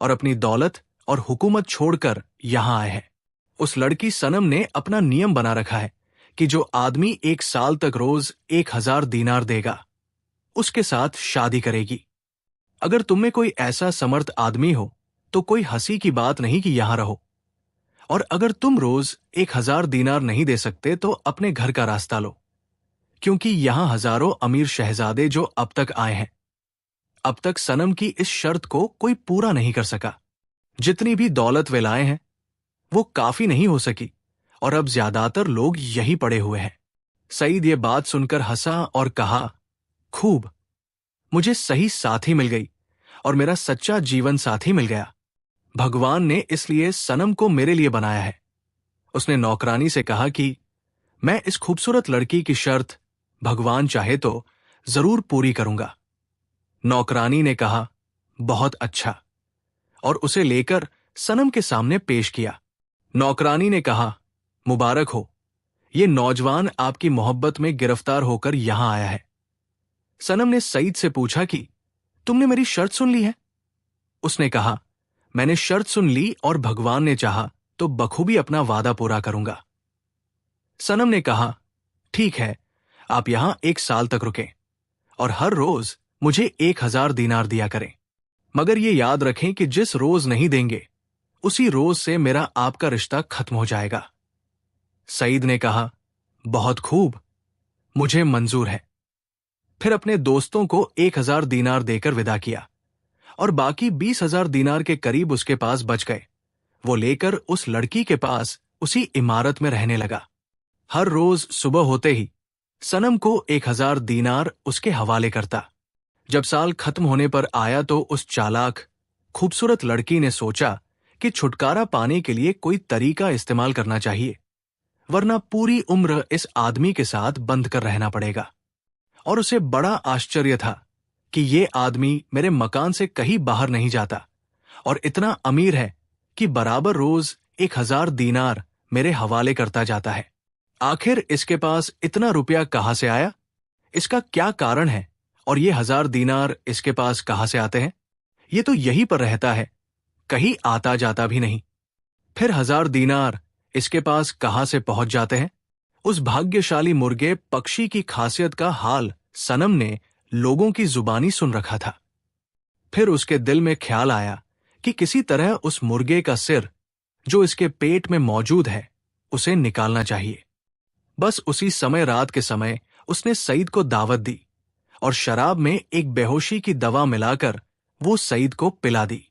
और अपनी दौलत और हुकूमत छोड़कर यहां आए हैं। उस लड़की सनम ने अपना नियम बना रखा है कि जो आदमी 1 साल तक रोज 1000 दीनार देगा उसके साथ शादी करेगी। अगर तुम में कोई ऐसा समर्थ आदमी हो तो कोई हंसी की बात नहीं कि यहां रहो, और अगर तुम रोज 1000 दीनार नहीं दे सकते तो अपने घर का रास्ता लो, क्योंकि यहां हजारों अमीर शहजादे जो अब तक आए हैं, अब तक सनम की इस शर्त को कोई पूरा नहीं कर सका। जितनी भी दौलत वे लाए हैं वो काफी नहीं हो सकी और अब ज्यादातर लोग यही पड़े हुए हैं। सईद ये बात सुनकर हंसा और कहा, खूब, मुझे सही साथी मिल गई और मेरा सच्चा जीवन साथी मिल गया। भगवान ने इसलिए सनम को मेरे लिए बनाया है। उसने नौकरानी से कहा कि मैं इस खूबसूरत लड़की की शर्त भगवान चाहे तो जरूर पूरी करूंगा। नौकरानी ने कहा, बहुत अच्छा, और उसे लेकर सनम के सामने पेश किया। नौकरानी ने कहा, मुबारक हो, ये नौजवान आपकी मोहब्बत में गिरफ्तार होकर यहां आया है। सनम ने सईद से पूछा कि तुमने मेरी शर्त सुन ली है? उसने कहा, मैंने शर्त सुन ली और भगवान ने चाहा तो बखूबी अपना वादा पूरा करूंगा। सनम ने कहा, ठीक है, आप यहां 1 साल तक रुकें और हर रोज मुझे 1000 दीनार दिया करें, मगर ये याद रखें कि जिस रोज नहीं देंगे उसी रोज से मेरा आपका रिश्ता खत्म हो जाएगा। सईद ने कहा, बहुत खूब, मुझे मंजूर है। फिर अपने दोस्तों को 1000 दीनार देकर विदा किया और बाकी 20,000 दीनार के करीब उसके पास बच गए। वो लेकर उस लड़की के पास उसी इमारत में रहने लगा। हर रोज सुबह होते ही सनम को 1000 दीनार उसके हवाले करता। जब साल खत्म होने पर आया तो उस चालाक, खूबसूरत लड़की ने सोचा कि छुटकारा पाने के लिए कोई तरीका इस्तेमाल करना चाहिए, वरना पूरी उम्र इस आदमी के साथ बंद कर रहना पड़ेगा। और उसे बड़ा आश्चर्य था कि ये आदमी मेरे मकान से कहीं बाहर नहीं जाता और इतना अमीर है कि बराबर रोज 1000 दीनार मेरे हवाले करता जाता है। आखिर इसके पास इतना रुपया कहां से आया? इसका क्या कारण है? और ये 1000 दीनार इसके पास कहां से आते हैं? ये तो यहीं पर रहता है, कहीं आता जाता भी नहीं। फिर 1000 दीनार इसके पास कहां से पहुंच जाते हैं? उस भाग्यशाली मुर्गे पक्षी की खासियत का हाल सनम ने लोगों की जुबानी सुन रखा था। फिर उसके दिल में ख्याल आया कि किसी तरह उस मुर्गे का सिर जो इसके पेट में मौजूद है उसे निकालना चाहिए। बस उसी समय रात के समय उसने सईद को दावत दी और शराब में एक बेहोशी की दवा मिलाकर वो सईद को पिला दी।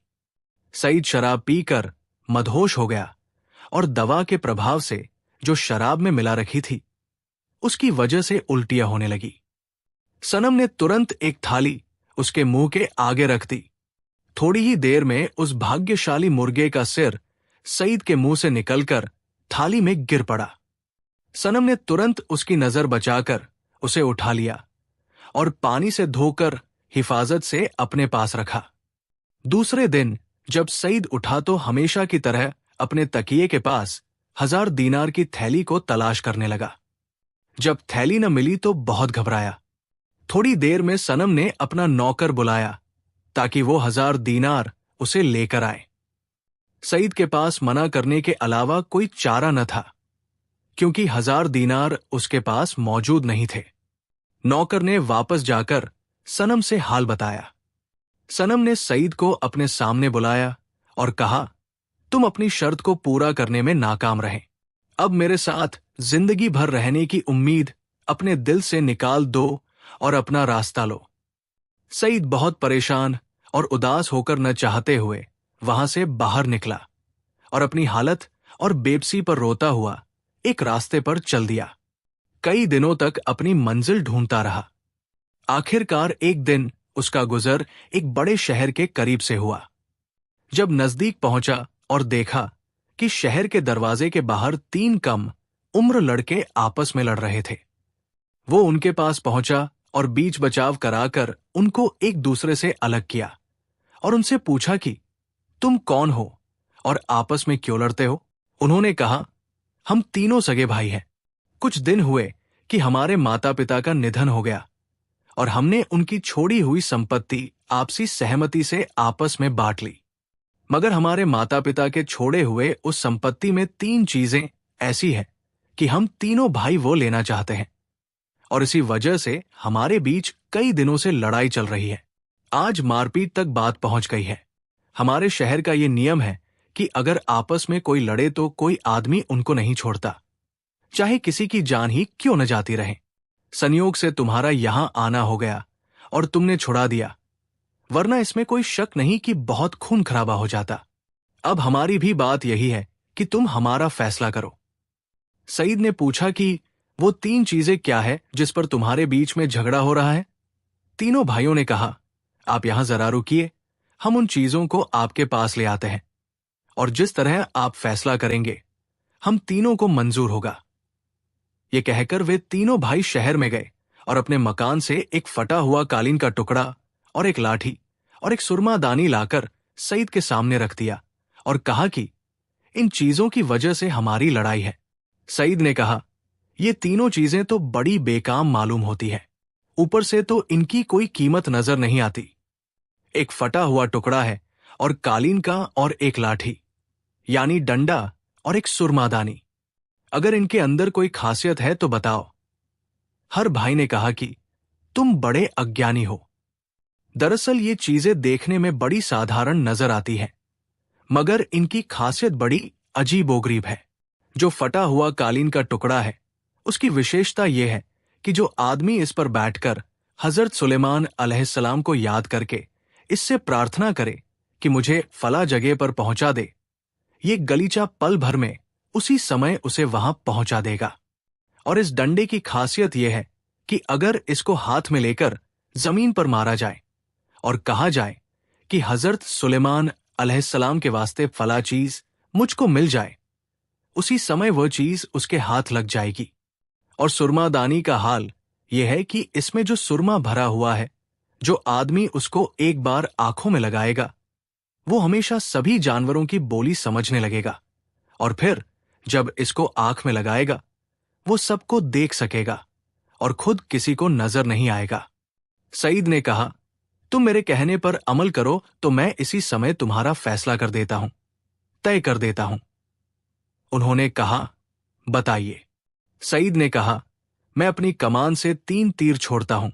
सईद शराब पीकर मदहोश हो गया और दवा के प्रभाव से जो शराब में मिला रखी थी उसकी वजह से उल्टियां होने लगी। सनम ने तुरंत एक थाली उसके मुंह के आगे रख दी। थोड़ी ही देर में उस भाग्यशाली मुर्गे का सिर सईद के मुंह से निकलकर थाली में गिर पड़ा। सनम ने तुरंत उसकी नजर बचाकर उसे उठा लिया और पानी से धोकर हिफाजत से अपने पास रखा। दूसरे दिन जब सईद उठा तो हमेशा की तरह अपने तकिए के पास 1000 दीनार की थैली को तलाश करने लगा। जब थैली न मिली तो बहुत घबराया। थोड़ी देर में सनम ने अपना नौकर बुलाया ताकि वो 1000 दीनार उसे लेकर आए। सईद के पास मना करने के अलावा कोई चारा न था, क्योंकि 1000 दीनार उसके पास मौजूद नहीं थे। नौकर ने वापस जाकर सनम से हाल बताया। सनम ने सईद को अपने सामने बुलाया और कहा, तुम अपनी शर्त को पूरा करने में नाकाम रहे। अब मेरे साथ जिंदगी भर रहने की उम्मीद अपने दिल से निकाल दो और अपना रास्ता लो। सईद बहुत परेशान और उदास होकर न चाहते हुए वहां से बाहर निकला और अपनी हालत और बेबसी पर रोता हुआ एक रास्ते पर चल दिया। कई दिनों तक अपनी मंजिल ढूंढता रहा। आखिरकार एक दिन उसका गुजर एक बड़े शहर के करीब से हुआ। जब नजदीक पहुंचा और देखा कि शहर के दरवाजे के बाहर 3 कम उम्र लड़के आपस में लड़ रहे थे, वो उनके पास पहुंचा और बीच बचाव कराकर उनको एक दूसरे से अलग किया और उनसे पूछा कि तुम कौन हो और आपस में क्यों लड़ते हो। उन्होंने कहा, हम तीनों सगे भाई हैं। कुछ दिन हुए कि हमारे माता पिता का निधन हो गया और हमने उनकी छोड़ी हुई संपत्ति आपसी सहमति से आपस में बांट ली। मगर हमारे माता पिता के छोड़े हुए उस संपत्ति में 3 चीजें ऐसी हैं कि हम तीनों भाई वो लेना चाहते हैं, और इसी वजह से हमारे बीच कई दिनों से लड़ाई चल रही है। आज मारपीट तक बात पहुंच गई है। हमारे शहर का ये नियम है कि अगर आपस में कोई लड़े तो कोई आदमी उनको नहीं छोड़ता, चाहे किसी की जान ही क्यों न जाती रहे। संयोग से तुम्हारा यहां आना हो गया और तुमने छुड़ा दिया, वरना इसमें कोई शक नहीं कि बहुत खून खराबा हो जाता। अब हमारी भी बात यही है कि तुम हमारा फैसला करो। सईद ने पूछा कि वो 3 चीजें क्या है जिस पर तुम्हारे बीच में झगड़ा हो रहा है। तीनों भाइयों ने कहा, आप यहां जरा रुकिए, हम उन चीजों को आपके पास ले आते हैं और जिस तरह आप फैसला करेंगे हम तीनों को मंजूर होगा। ये कहकर वे तीनों भाई शहर में गए और अपने मकान से एक फटा हुआ कालीन का टुकड़ा और एक लाठी और एक सुरमादानी लाकर सईद के सामने रख दिया और कहा कि इन चीजों की वजह से हमारी लड़ाई है। सईद ने कहा, ये तीनों चीजें तो बड़ी बेकाम मालूम होती है, ऊपर से तो इनकी कोई कीमत नजर नहीं आती। एक फटा हुआ टुकड़ा है और कालीन का और एक लाठी यानी डंडा और एक सुरमादानी। अगर इनके अंदर कोई खासियत है तो बताओ। हर भाई ने कहा कि तुम बड़े अज्ञानी हो। दरअसल ये चीजें देखने में बड़ी साधारण नजर आती हैं, मगर इनकी खासियत बड़ी अजीबोगरीब है। जो फटा हुआ कालीन का टुकड़ा है, उसकी विशेषता यह है कि जो आदमी इस पर बैठकर हजरत सुलेमान अलैहिस्सलाम को याद करके इससे प्रार्थना करे कि मुझे फला जगह पर पहुंचा दे, ये गलीचा पल भर में उसी समय उसे वहां पहुंचा देगा। और इस डंडे की खासियत यह है कि अगर इसको हाथ में लेकर जमीन पर मारा जाए और कहा जाए कि हजरत सुलेमान अलैहिस्सलाम के वास्ते फला चीज मुझको मिल जाए, उसी समय वह चीज उसके हाथ लग जाएगी। और सुरमादानी का हाल यह है कि इसमें जो सुरमा भरा हुआ है, जो आदमी उसको एक बार आंखों में लगाएगा, वो हमेशा सभी जानवरों की बोली समझने लगेगा, और फिर जब इसको आंख में लगाएगा वो सबको देख सकेगा और खुद किसी को नजर नहीं आएगा। सईद ने कहा, तुम मेरे कहने पर अमल करो तो मैं इसी समय तुम्हारा फैसला कर देता हूं, तय कर देता हूं। उन्होंने कहा, बताइए। सईद ने कहा, मैं अपनी कमान से 3 तीर छोड़ता हूं,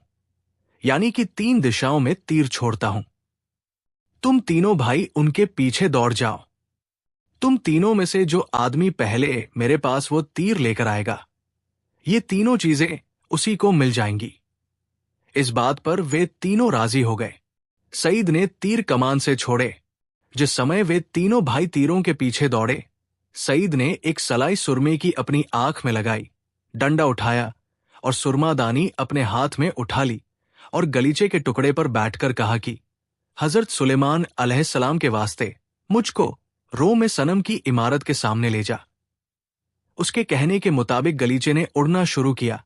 यानी कि 3 दिशाओं में तीर छोड़ता हूं। तुम तीनों भाई उनके पीछे दौड़ जाओ। तुम तीनों में से जो आदमी पहले मेरे पास वो तीर लेकर आएगा, ये तीनों चीजें उसी को मिल जाएंगी। इस बात पर वे तीनों राजी हो गए। सईद ने तीर कमान से छोड़े। जिस समय वे तीनों भाई तीरों के पीछे दौड़े, सईद ने एक सलाई सुरमे की अपनी आंख में लगाई, डंडा उठाया और सुरमादानी अपने हाथ में उठा ली और गलीचे के टुकड़े पर बैठकर कहा कि हजरत सुलेमान अलैहिस्सलाम के वास्ते मुझको रोम में सनम की इमारत के सामने ले जा। उसके कहने के मुताबिक गलीचे ने उड़ना शुरू किया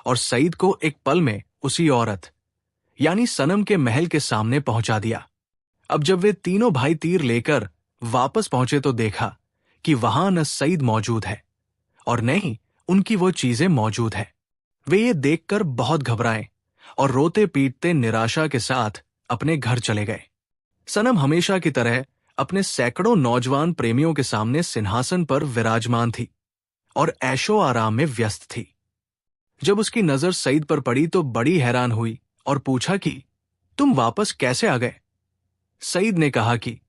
और सईद को एक पल में उसी औरत यानी सनम के महल के सामने पहुंचा दिया। अब जब वे तीनों भाई तीर लेकर वापस पहुंचे तो देखा कि वहां न सईद मौजूद है और न ही उनकी वो चीजें मौजूद है। वे ये देखकर बहुत घबराए और रोते पीटते निराशा के साथ अपने घर चले गए। सनम हमेशा की तरह अपने सैकड़ों नौजवान प्रेमियों के सामने सिंहासन पर विराजमान थी और ऐशो आराम में व्यस्त थी। जब उसकी नजर सईद पर पड़ी तो बड़ी हैरान हुई और पूछा कि तुम वापस कैसे आ गए? सईद ने कहा कि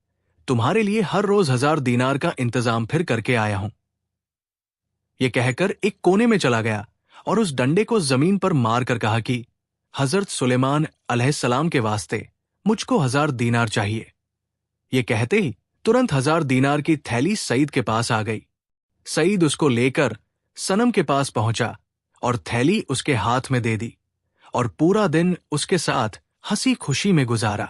तुम्हारे लिए हर रोज 1000 दीनार का इंतजाम फिर करके आया हूं। यह कहकर एक कोने में चला गया और उस डंडे को जमीन पर मारकर कहा कि हजरत सुलेमान अलैहिस्सलाम के वास्ते मुझको 1000 दीनार चाहिए। ये कहते ही तुरंत 1000 दीनार की थैली सईद के पास आ गई। सईद उसको लेकर सनम के पास पहुंचा और थैली उसके हाथ में दे दी और पूरा दिन उसके साथ हंसी खुशी में गुजारा।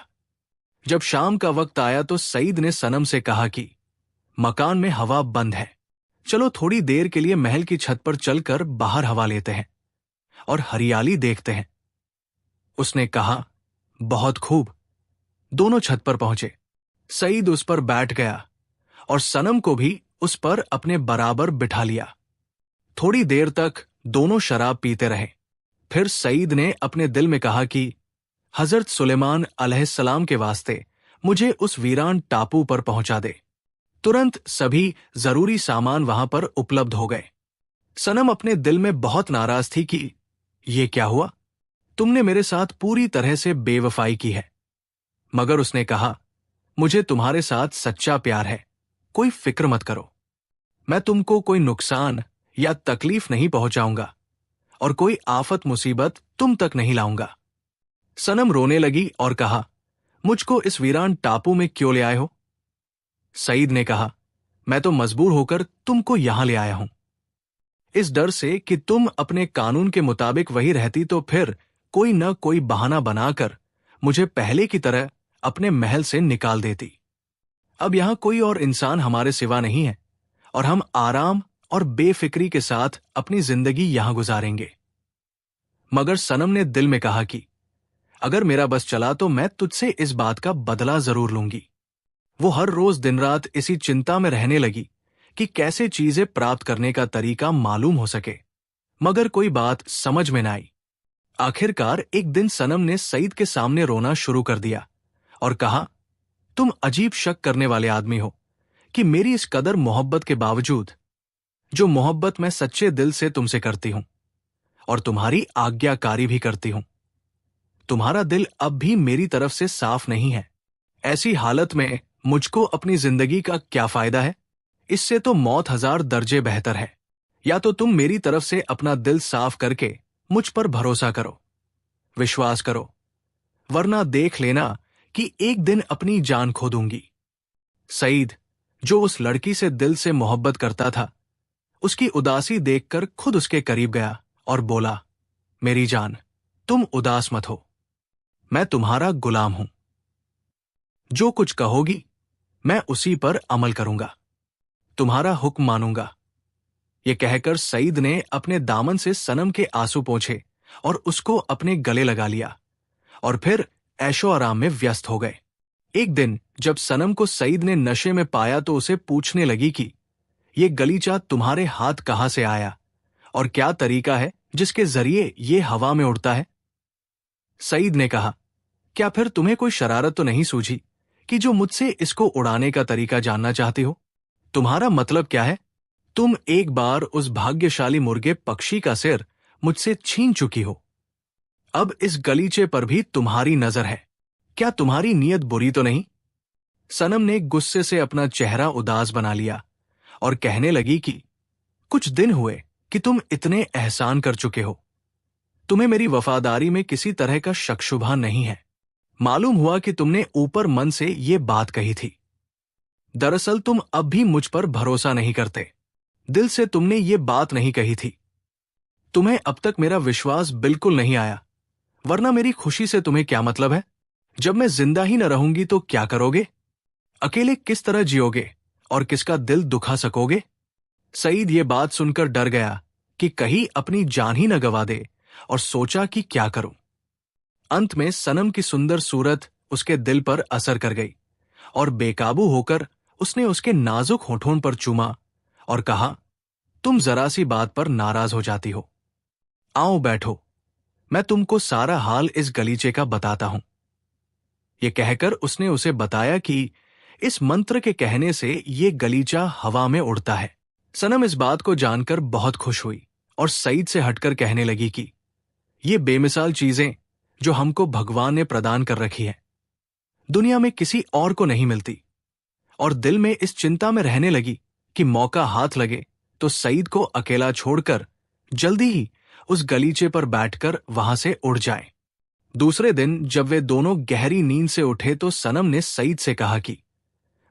जब शाम का वक्त आया तो सईद ने सनम से कहा कि मकान में हवा बंद है, चलो थोड़ी देर के लिए महल की छत पर चलकर बाहर हवा लेते हैं और हरियाली देखते हैं। उसने कहा, बहुत खूब। दोनों छत पर पहुंचे। सईद उस पर बैठ गया और सनम को भी उस पर अपने बराबर बिठा लिया। थोड़ी देर तक दोनों शराब पीते रहे। फिर सईद ने अपने दिल में कहा कि हजरत सुलेमान अलैहिस्सलाम के वास्ते मुझे उस वीरान टापू पर पहुंचा दे। तुरंत सभी जरूरी सामान वहां पर उपलब्ध हो गए। सनम अपने दिल में बहुत नाराज थी कि ये क्या हुआ, तुमने मेरे साथ पूरी तरह से बेवफाई की है। मगर उसने कहा, मुझे तुम्हारे साथ सच्चा प्यार है, कोई फिक्र मत करो। मैं तुमको कोई नुकसान या तकलीफ नहीं पहुंचाऊंगा और कोई आफत मुसीबत तुम तक नहीं लाऊंगा। सनम रोने लगी और कहा, मुझको इस वीरान टापू में क्यों ले आए हो? सईद ने कहा, मैं तो मजबूर होकर तुमको यहां ले आया हूं, इस डर से कि तुम अपने कानून के मुताबिक वही रहती तो फिर कोई न कोई बहाना बनाकर मुझे पहले की तरह अपने महल से निकाल देती। अब यहां कोई और इंसान हमारे सिवा नहीं है और हम आराम और बेफिक्री के साथ अपनी जिंदगी यहां गुजारेंगे। मगर सनम ने दिल में कहा कि अगर मेरा बस चला तो मैं तुझसे इस बात का बदला जरूर लूंगी। वो हर रोज दिन रात इसी चिंता में रहने लगी कि कैसे चीजें प्राप्त करने का तरीका मालूम हो सके, मगर कोई बात समझ में न आई। आखिरकार एक दिन सनम ने सईद के सामने रोना शुरू कर दिया और कहा, तुम अजीब शक करने वाले आदमी हो कि मेरी इस कदर मोहब्बत के बावजूद, जो मोहब्बत मैं सच्चे दिल से तुमसे करती हूं और तुम्हारी आज्ञाकारी भी करती हूं, तुम्हारा दिल अब भी मेरी तरफ से साफ नहीं है। ऐसी हालत में मुझको अपनी जिंदगी का क्या फायदा है? इससे तो मौत 1000 दर्जे बेहतर है। या तो तुम मेरी तरफ से अपना दिल साफ करके मुझ पर भरोसा करो, विश्वास करो, वरना देख लेना कि एक दिन अपनी जान खो दूंगी। सईद, जो उस लड़की से दिल से मोहब्बत करता था, उसकी उदासी देखकर खुद उसके करीब गया और बोला, मेरी जान, तुम उदास मत हो, मैं तुम्हारा गुलाम हूं। जो कुछ कहोगी मैं उसी पर अमल करूंगा, तुम्हारा हुक्म मानूंगा। यह कहकर सईद ने अपने दामन से सनम के आंसू पोंछे और उसको अपने गले लगा लिया और फिर ऐशो आराम में व्यस्त हो गए। एक दिन जब सनम को सईद ने नशे में पाया तो उसे पूछने लगी कि ये गलीचा तुम्हारे हाथ कहां से आया और क्या तरीका है जिसके जरिए ये हवा में उड़ता है? सईद ने कहा, क्या फिर तुम्हें कोई शरारत तो नहीं सूझी कि जो मुझसे इसको उड़ाने का तरीका जानना चाहती हो? तुम्हारा मतलब क्या है? तुम एक बार उस भाग्यशाली मुर्गे पक्षी का सिर मुझसे छीन चुकी हो। अब इस गलीचे पर भी तुम्हारी नजर है। क्या तुम्हारी नीयत बुरी तो नहीं? सनम ने गुस्से से अपना चेहरा उदास बना लिया और कहने लगी कि कुछ दिन हुए कि तुम इतने एहसान कर चुके हो। तुम्हें मेरी वफादारी में किसी तरह का शक शुबा नहीं है। मालूम हुआ कि तुमने ऊपर मन से ये बात कही थी। दरअसल तुम अब भी मुझ पर भरोसा नहीं करते। दिल से तुमने ये बात नहीं कही थी। तुम्हें अब तक मेरा विश्वास बिल्कुल नहीं आया, वरना मेरी खुशी से तुम्हें क्या मतलब है? जब मैं जिंदा ही न रहूंगी तो क्या करोगे? अकेले किस तरह जियोगे और किसका दिल दुखा सकोगे? सईद ये बात सुनकर डर गया कि कहीं अपनी जान ही न गवा दे और सोचा कि क्या करूं। अंत में सनम की सुंदर सूरत उसके दिल पर असर कर गई और बेकाबू होकर उसने उसके नाजुक होठों पर चूमा और कहा, तुम जरा सी बात पर नाराज हो जाती हो। आओ बैठो, मैं तुमको सारा हाल इस गलीचे का बताता हूं। यह कहकर उसने उसे बताया कि इस मंत्र के कहने से ये गलीचा हवा में उड़ता है। सनम इस बात को जानकर बहुत खुश हुई और सईद से हटकर कहने लगी कि ये बेमिसाल चीजें जो हमको भगवान ने प्रदान कर रखी है, दुनिया में किसी और को नहीं मिलती। और दिल में इस चिंता में रहने लगी कि मौका हाथ लगे तो सईद को अकेला छोड़कर जल्दी ही उस गलीचे पर बैठकर वहां से उड़ जाए। दूसरे दिन जब वे दोनों गहरी नींद से उठे तो सनम ने सईद से कहा कि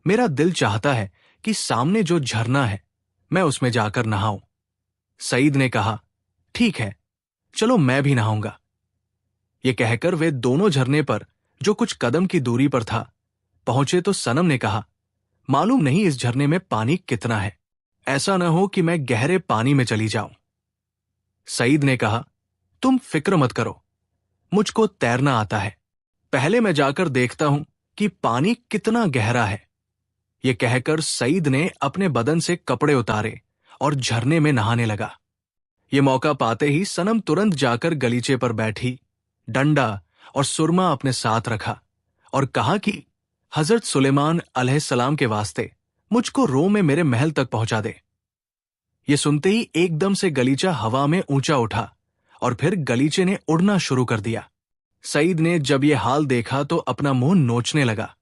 मेरा दिल चाहता है कि सामने जो झरना है मैं उसमें जाकर नहाऊं। सईद ने कहा, ठीक है, चलो मैं भी नहाऊंगा। ये कहकर वे दोनों झरने पर, जो कुछ कदम की दूरी पर था, पहुंचे तो सनम ने कहा, मालूम नहीं इस झरने में पानी कितना है, ऐसा न हो कि मैं गहरे पानी में चली जाऊं। सईद ने कहा, तुम फिक्र मत करो, मुझको तैरना आता है, पहले मैं जाकर देखता हूं कि पानी कितना गहरा है। ये कहकर सईद ने अपने बदन से कपड़े उतारे और झरने में नहाने लगा। ये मौका पाते ही सनम तुरंत जाकर गलीचे पर बैठी, डंडा और सुरमा अपने साथ रखा और कहा कि हजरत सुलेमान अलैहिस्सलाम के वास्ते मुझको रोम में मेरे महल तक पहुंचा दे। ये सुनते ही एकदम से गलीचा हवा में ऊंचा उठा और फिर गलीचे ने उड़ना शुरू कर दिया। सईद ने जब ये हाल देखा तो अपना मुंह नोचने लगा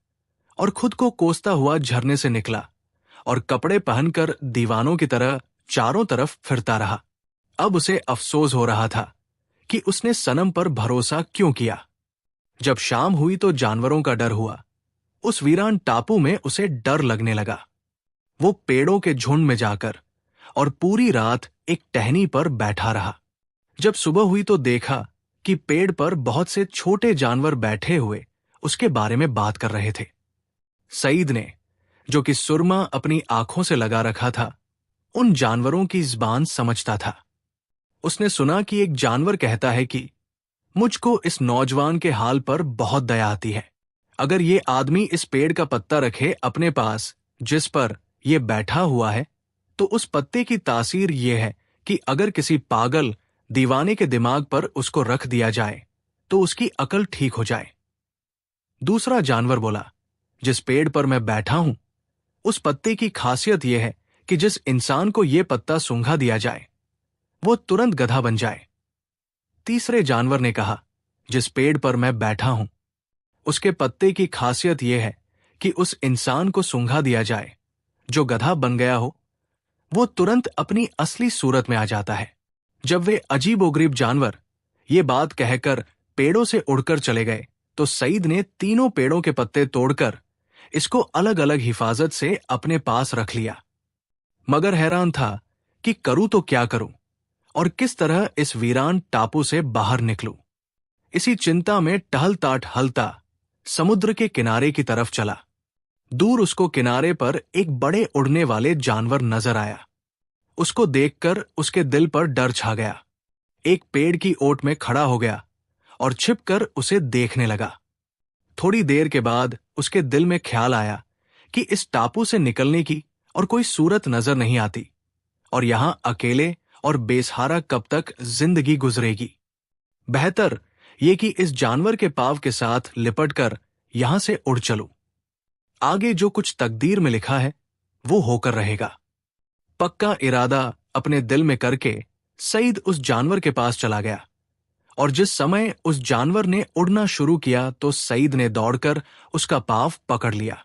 और खुद को कोसता हुआ झरने से निकला और कपड़े पहनकर दीवानों की तरह चारों तरफ फिरता रहा। अब उसे अफसोस हो रहा था कि उसने सनम पर भरोसा क्यों किया। जब शाम हुई तो जानवरों का डर हुआ। उस वीरान टापू में उसे डर लगने लगा। वो पेड़ों के झुंड में जाकर और पूरी रात एक टहनी पर बैठा रहा। जब सुबह हुई तो देखा कि पेड़ पर बहुत से छोटे जानवर बैठे हुए उसके बारे में बात कर रहे थे। सईद ने, जो कि सुरमा अपनी आंखों से लगा रखा था, उन जानवरों की ज़बान समझता था। उसने सुना कि एक जानवर कहता है कि मुझको इस नौजवान के हाल पर बहुत दया आती है। अगर ये आदमी इस पेड़ का पत्ता रखे अपने पास जिस पर ये बैठा हुआ है, तो उस पत्ते की तासीर ये है कि अगर किसी पागल दीवाने के दिमाग पर उसको रख दिया जाए तो उसकी अकल ठीक हो जाए। दूसरा जानवर बोला, जिस पेड़ पर मैं बैठा हूं, उस पत्ते की खासियत यह है कि जिस इंसान को यह पत्ता सूंघा दिया जाए वो तुरंत गधा बन जाए। तीसरे जानवर ने कहा, जिस पेड़ पर मैं बैठा हूं, उसके पत्ते की खासियत यह है कि उस इंसान को सूंघा दिया जाए जो गधा बन गया हो, वो तुरंत अपनी असली सूरत में आ जाता है। जब वे अजीबोगरीब जानवर ये बात कहकर पेड़ों से उड़कर चले गए तो सईद ने तीनों पेड़ों के पत्ते तोड़कर इसको अलग अलग हिफाजत से अपने पास रख लिया। मगर हैरान था कि करूं तो क्या करूं और किस तरह इस वीरान टापू से बाहर निकलूं। इसी चिंता में टहलता टहलता समुद्र के किनारे की तरफ चला। दूर उसको किनारे पर एक बड़े उड़ने वाले जानवर नजर आया। उसको देखकर उसके दिल पर डर छा गया। एक पेड़ की ओट में खड़ा हो गया और छिपकर उसे देखने लगा। थोड़ी देर के बाद उसके दिल में ख्याल आया कि इस टापू से निकलने की और कोई सूरत नजर नहीं आती और यहां अकेले और बेसहारा कब तक जिंदगी गुजरेगी। बेहतर ये कि इस जानवर के पाव के साथ लिपटकर यहां से उड़ चलूं। आगे जो कुछ तकदीर में लिखा है वो होकर रहेगा। पक्का इरादा अपने दिल में करके सईद उस जानवर के पास चला गया और जिस समय उस जानवर ने उड़ना शुरू किया तो सईद ने दौड़कर उसका पांव पकड़ लिया।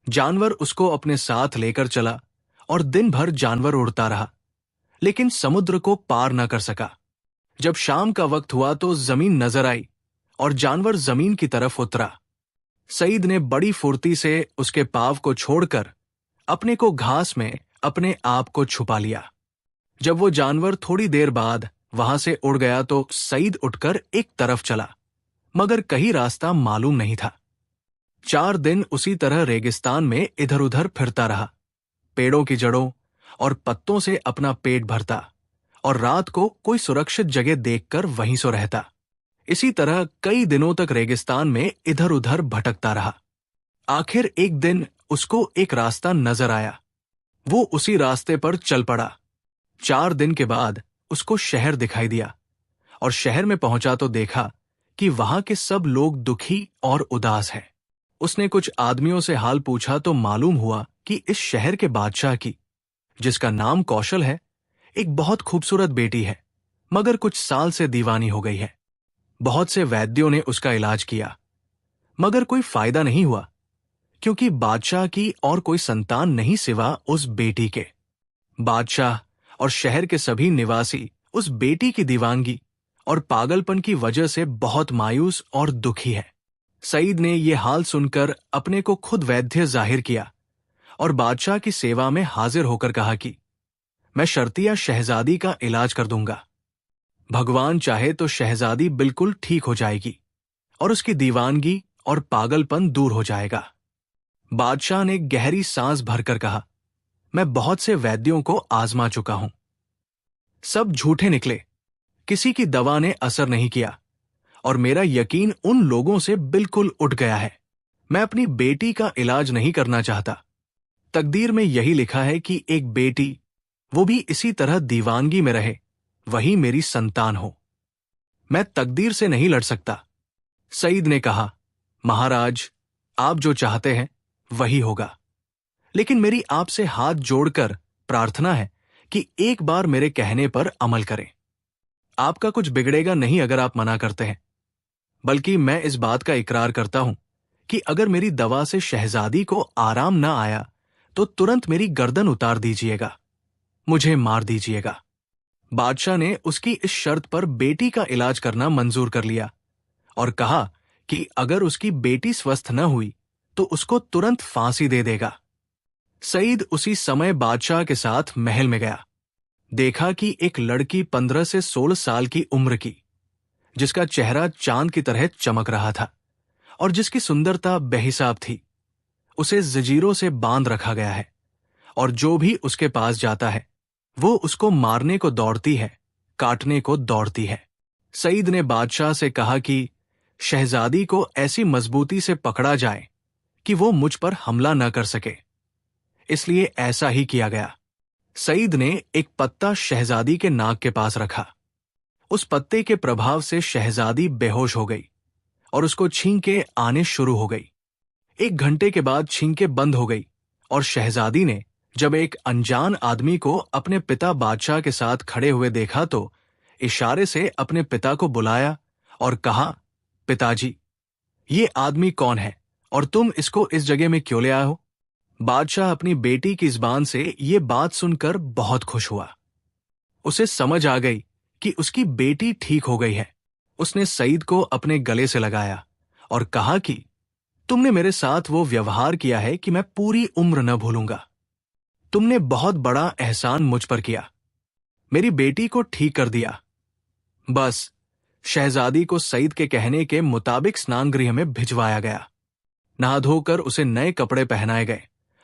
जानवर उसको अपने साथ लेकर चला और दिन भर जानवर उड़ता रहा, लेकिन समुद्र को पार न कर सका। जब शाम का वक्त हुआ तो जमीन नजर आई और जानवर जमीन की तरफ उतरा। सईद ने बड़ी फुर्ती से उसके पांव को छोड़कर अपने को घास में अपने आप को छुपा लिया। जब वो जानवर थोड़ी देर बाद वहां से उड़ गया तो सईद उठकर एक तरफ चला, मगर कहीं रास्ता मालूम नहीं था। 4 दिन उसी तरह रेगिस्तान में इधर उधर फिरता रहा, पेड़ों की जड़ों और पत्तों से अपना पेट भरता और रात को कोई सुरक्षित जगह देखकर वहीं सो रहता। इसी तरह कई दिनों तक रेगिस्तान में इधर उधर भटकता रहा। आखिर एक दिन उसको एक रास्ता नजर आया। वो उसी रास्ते पर चल पड़ा। 4 दिन के बाद उसको शहर दिखाई दिया और शहर में पहुंचा तो देखा कि वहां के सब लोग दुखी और उदास हैं। उसने कुछ आदमियों से हाल पूछा तो मालूम हुआ कि इस शहर के बादशाह की, जिसका नाम कौशल है, एक बहुत खूबसूरत बेटी है, मगर कुछ साल से दीवानी हो गई है। बहुत से वैद्यों ने उसका इलाज किया, मगर कोई फायदा नहीं हुआ, क्योंकि बादशाह की और कोई संतान नहीं सिवा उस बेटी के। बादशाह और शहर के सभी निवासी उस बेटी की दीवानगी और पागलपन की वजह से बहुत मायूस और दुखी है। सईद ने यह हाल सुनकर अपने को खुद वैद्य जाहिर किया और बादशाह की सेवा में हाजिर होकर कहा कि मैं शर्तिया शहजादी का इलाज कर दूंगा। भगवान चाहे तो शहजादी बिल्कुल ठीक हो जाएगी और उसकी दीवानगी और पागलपन दूर हो जाएगा। बादशाह ने गहरी सांस भरकर कहा, मैं बहुत से वैद्यों को आजमा चुका हूं, सब झूठे निकले, किसी की दवा ने असर नहीं किया और मेरा यकीन उन लोगों से बिल्कुल उठ गया है। मैं अपनी बेटी का इलाज नहीं करना चाहता। तकदीर में यही लिखा है कि एक बेटी, वो भी इसी तरह दीवानगी में रहे, वही मेरी संतान हो। मैं तकदीर से नहीं लड़ सकता। सईद ने कहा, महाराज, आप जो चाहते हैं वही होगा, लेकिन मेरी आपसे हाथ जोड़कर प्रार्थना है कि एक बार मेरे कहने पर अमल करें। आपका कुछ बिगड़ेगा नहीं अगर आप मना करते हैं, बल्कि मैं इस बात का इकरार करता हूं कि अगर मेरी दवा से शहजादी को आराम ना आया तो तुरंत मेरी गर्दन उतार दीजिएगा, मुझे मार दीजिएगा। बादशाह ने उसकी इस शर्त पर बेटी का इलाज करना मंजूर कर लिया और कहा कि अगर उसकी बेटी स्वस्थ न हुई तो उसको तुरंत फांसी दे देगा। सईद उसी समय बादशाह के साथ महल में गया। देखा कि एक लड़की 15 से 16 साल की उम्र की, जिसका चेहरा चांद की तरह चमक रहा था और जिसकी सुंदरता बेहिसाब थी, उसे जंजीरों से बांध रखा गया है और जो भी उसके पास जाता है वो उसको मारने को दौड़ती है, काटने को दौड़ती है। सईद ने बादशाह से कहा कि शहजादी को ऐसी मजबूती से पकड़ा जाए कि वो मुझ पर हमला न कर सके, इसलिए ऐसा ही किया गया। सईद ने एक पत्ता शहजादी के नाक के पास रखा। उस पत्ते के प्रभाव से शहजादी बेहोश हो गई और उसको छींकें आने शुरू हो गई। 1 घंटे के बाद छींकें बंद हो गई और शहजादी ने जब एक अनजान आदमी को अपने पिता बादशाह के साथ खड़े हुए देखा तो इशारे से अपने पिता को बुलाया और कहा, पिताजी, ये आदमी कौन है और तुम इसको इस जगह में क्यों ले आए हो? बादशाह अपनी बेटी की जुबान से ये बात सुनकर बहुत खुश हुआ। उसे समझ आ गई कि उसकी बेटी ठीक हो गई है। उसने सईद को अपने गले से लगाया और कहा कि तुमने मेरे साथ वो व्यवहार किया है कि मैं पूरी उम्र न भूलूंगा। तुमने बहुत बड़ा एहसान मुझ पर किया, मेरी बेटी को ठीक कर दिया। बस शहजादी को सईद के कहने के मुताबिक स्नानगृह में भिजवाया गया। नहा धोकर उसे नए कपड़े पहनाए गए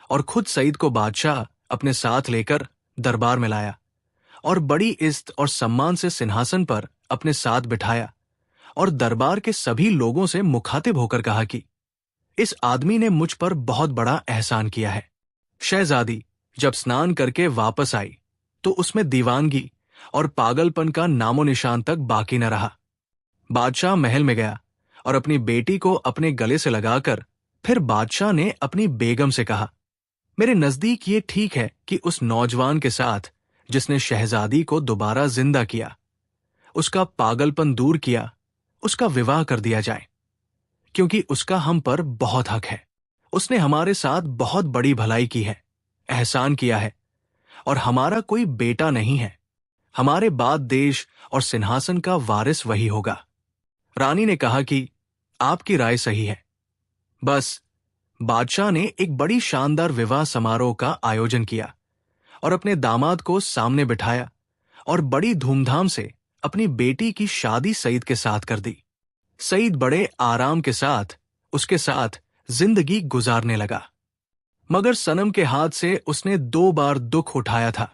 और खुद सईद को बादशाह अपने साथ लेकर दरबार में लाया और बड़ी इज्जत और सम्मान से सिंहासन पर अपने साथ बिठाया और दरबार के सभी लोगों से मुखातिब होकर कहा कि इस आदमी ने मुझ पर बहुत बड़ा एहसान किया है। शहजादी जब स्नान करके वापस आई तो उसमें दीवानगी और पागलपन का नामो निशान तक बाकी न रहा। बादशाह महल में गया और अपनी बेटी को अपने गले से लगाकर फिर बादशाह ने अपनी बेगम से कहा, मेरे नजदीक ये ठीक है कि उस नौजवान के साथ जिसने शहजादी को दोबारा जिंदा किया, उसका पागलपन दूर किया, उसका विवाह कर दिया जाए, क्योंकि उसका हम पर बहुत हक है। उसने हमारे साथ बहुत बड़ी भलाई की है, एहसान किया है और हमारा कोई बेटा नहीं है। हमारे बाद देश और सिंहासन का वारिस वही होगा। रानी ने कहा कि आपकी राय सही है। बस बादशाह ने एक बड़ी शानदार विवाह समारोह का आयोजन किया और अपने दामाद को सामने बिठाया और बड़ी धूमधाम से अपनी बेटी की शादी सईद के साथ कर दी। सईद बड़े आराम के साथ उसके साथ जिंदगी गुजारने लगा, मगर सनम के हाथ से उसने 2 बार दुख उठाया था।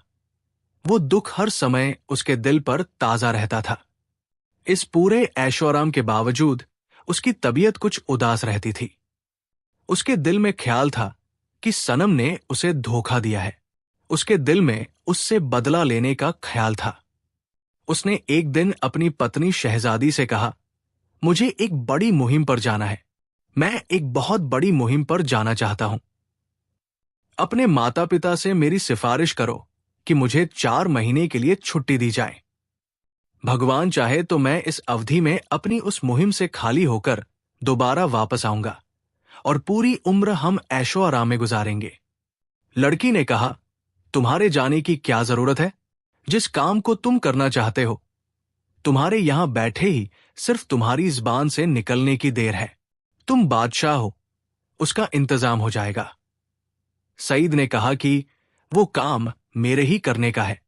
वो दुख हर समय उसके दिल पर ताजा रहता था। इस पूरे ऐशोआराम के बावजूद उसकी तबीयत कुछ उदास रहती थी। उसके दिल में ख्याल था कि सनम ने उसे धोखा दिया है। उसके दिल में उससे बदला लेने का ख्याल था। उसने एक दिन अपनी पत्नी शहजादी से कहा, मुझे एक बड़ी मुहिम पर जाना है, मैं एक बहुत बड़ी मुहिम पर जाना चाहता हूं। अपने माता पिता से मेरी सिफारिश करो कि मुझे 4 महीने के लिए छुट्टी दी जाए। भगवान चाहे तो मैं इस अवधि में अपनी उस मुहिम से खाली होकर दोबारा वापस आऊंगा और पूरी उम्र हम ऐशो आराम में गुजारेंगे। लड़की ने कहा, तुम्हारे जाने की क्या जरूरत है? जिस काम को तुम करना चाहते हो, तुम्हारे यहां बैठे ही सिर्फ तुम्हारी जुबान से निकलने की देर है। तुम बादशाह हो, उसका इंतजाम हो जाएगा। सईद ने कहा कि वो काम मेरे ही करने का है।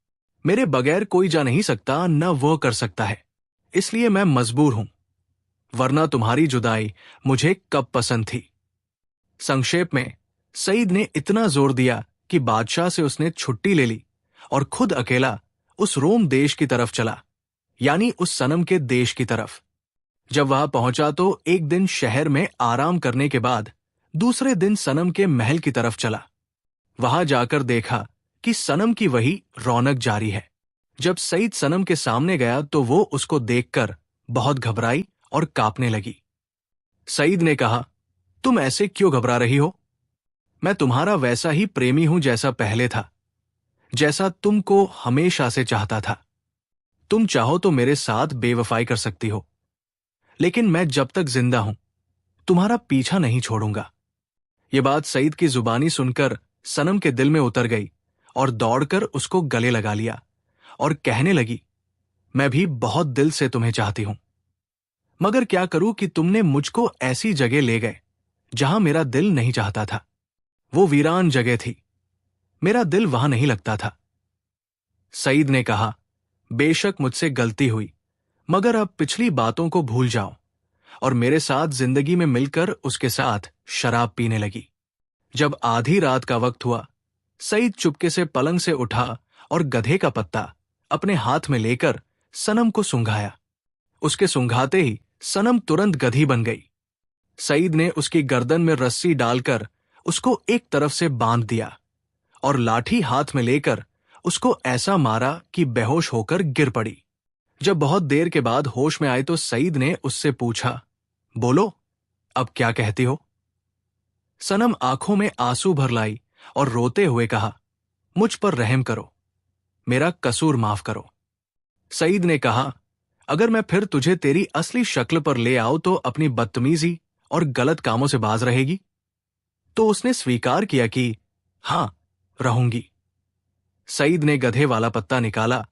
मेरे बगैर कोई जा नहीं सकता, न वो कर सकता है, इसलिए मैं मजबूर हूं, वरना तुम्हारी जुदाई मुझे कब पसंद थी। संक्षेप में सईद ने इतना जोर दिया कि बादशाह से उसने छुट्टी ले ली और खुद अकेला उस रोम देश की तरफ चला, यानी उस सनम के देश की तरफ। जब वहां पहुंचा तो एक दिन शहर में आराम करने के बाद दूसरे दिन सनम के महल की तरफ चला। वहां जाकर देखा कि सनम की वही रौनक जारी है। जब सईद सनम के सामने गया तो वो उसको देखकर बहुत घबराई और कांपने लगी। सईद ने कहा, तुम ऐसे क्यों घबरा रही हो? मैं तुम्हारा वैसा ही प्रेमी हूं जैसा पहले था, जैसा तुमको हमेशा से चाहता था। तुम चाहो तो मेरे साथ बेवफाई कर सकती हो, लेकिन मैं जब तक जिंदा हूं तुम्हारा पीछा नहीं छोड़ूंगा। ये बात सईद की जुबानी सुनकर सनम के दिल में उतर गई और दौड़कर उसको गले लगा लिया और कहने लगी, मैं भी बहुत दिल से तुम्हें चाहती हूं, मगर क्या करूं कि तुमने मुझको ऐसी जगह ले गए जहां मेरा दिल नहीं चाहता था। वो वीरान जगह थी, मेरा दिल वहां नहीं लगता था। सईद ने कहा, बेशक मुझसे गलती हुई, मगर अब पिछली बातों को भूल जाओ और मेरे साथ जिंदगी में मिलकर उसके साथ शराब पीने लगी। जब आधी रात का वक्त हुआ, सईद चुपके से पलंग से उठा और गधे का पत्ता अपने हाथ में लेकर सनम को सूंघाया। उसके सूंघाते ही सनम तुरंत गधी बन गई। सईद ने उसकी गर्दन में रस्सी डालकर उसको एक तरफ से बांध दिया और लाठी हाथ में लेकर उसको ऐसा मारा कि बेहोश होकर गिर पड़ी। जब बहुत देर के बाद होश में आए तो सईद ने उससे पूछा, बोलो, अब क्या कहती हो? सनम आंखों में आंसू भर लाई और रोते हुए कहा, मुझ पर रहम करो, मेरा कसूर माफ करो। सईद ने कहा, अगर मैं फिर तुझे तेरी असली शक्ल पर ले आऊं तो अपनी बदतमीजी और गलत कामों से बाज रहेगी? तो उसने स्वीकार किया कि हां, रहूंगी। सईद ने गधे वाला पत्ता निकाला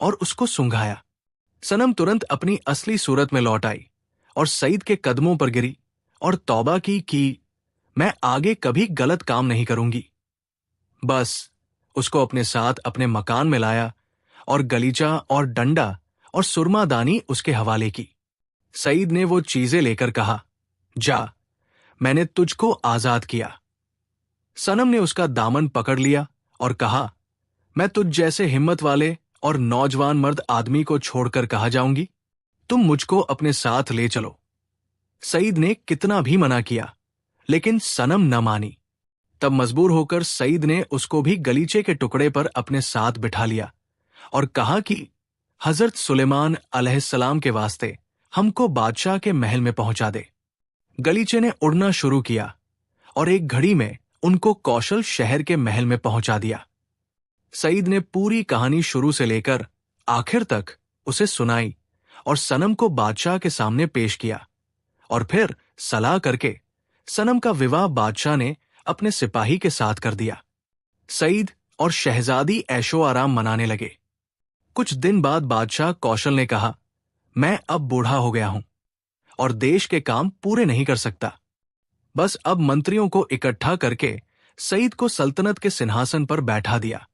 और उसको सूंघाया। सनम तुरंत अपनी असली सूरत में लौट आई और सईद के कदमों पर गिरी और तौबा की कि मैं आगे कभी गलत काम नहीं करूंगी। बस उसको अपने साथ अपने मकान में लाया और गलीचा और डंडा और सुरमादानी उसके हवाले की। सईद ने वो चीजें लेकर कहा, जा, मैंने तुझको आजाद किया। सनम ने उसका दामन पकड़ लिया और कहा, मैं तुझ जैसे हिम्मत वाले और नौजवान मर्द आदमी को छोड़कर कहाँ जाऊंगी? तुम मुझको अपने साथ ले चलो। सईद ने कितना भी मना किया, लेकिन सनम न मानी। तब मजबूर होकर सईद ने उसको भी गलीचे के टुकड़े पर अपने साथ बिठा लिया और कहा कि हजरत सुलेमान अलैहिस्सलाम के वास्ते हमको बादशाह के महल में पहुंचा दे। गलीचे ने उड़ना शुरू किया और एक घड़ी में उनको कौशल शहर के महल में पहुंचा दिया। सईद ने पूरी कहानी शुरू से लेकर आखिर तक उसे सुनाई और सनम को बादशाह के सामने पेश किया और फिर सलाह करके सनम का विवाह बादशाह ने अपने सिपाही के साथ कर दिया। सईद और शहजादी ऐशो आराम मनाने लगे। कुछ दिन बाद बादशाह कौशल ने कहा, मैं अब बूढ़ा हो गया हूं और देश के काम पूरे नहीं कर सकता। बस अब मंत्रियों को इकट्ठा करके सईद को सल्तनत के सिंहासन पर बैठा दिया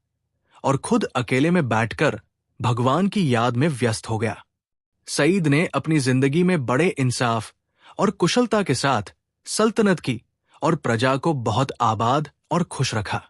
और खुद अकेले में बैठकर भगवान की याद में व्यस्त हो गया। सईद ने अपनी जिंदगी में बड़े इंसाफ और कुशलता के साथ सल्तनत की और प्रजा को बहुत आबाद और खुश रखा।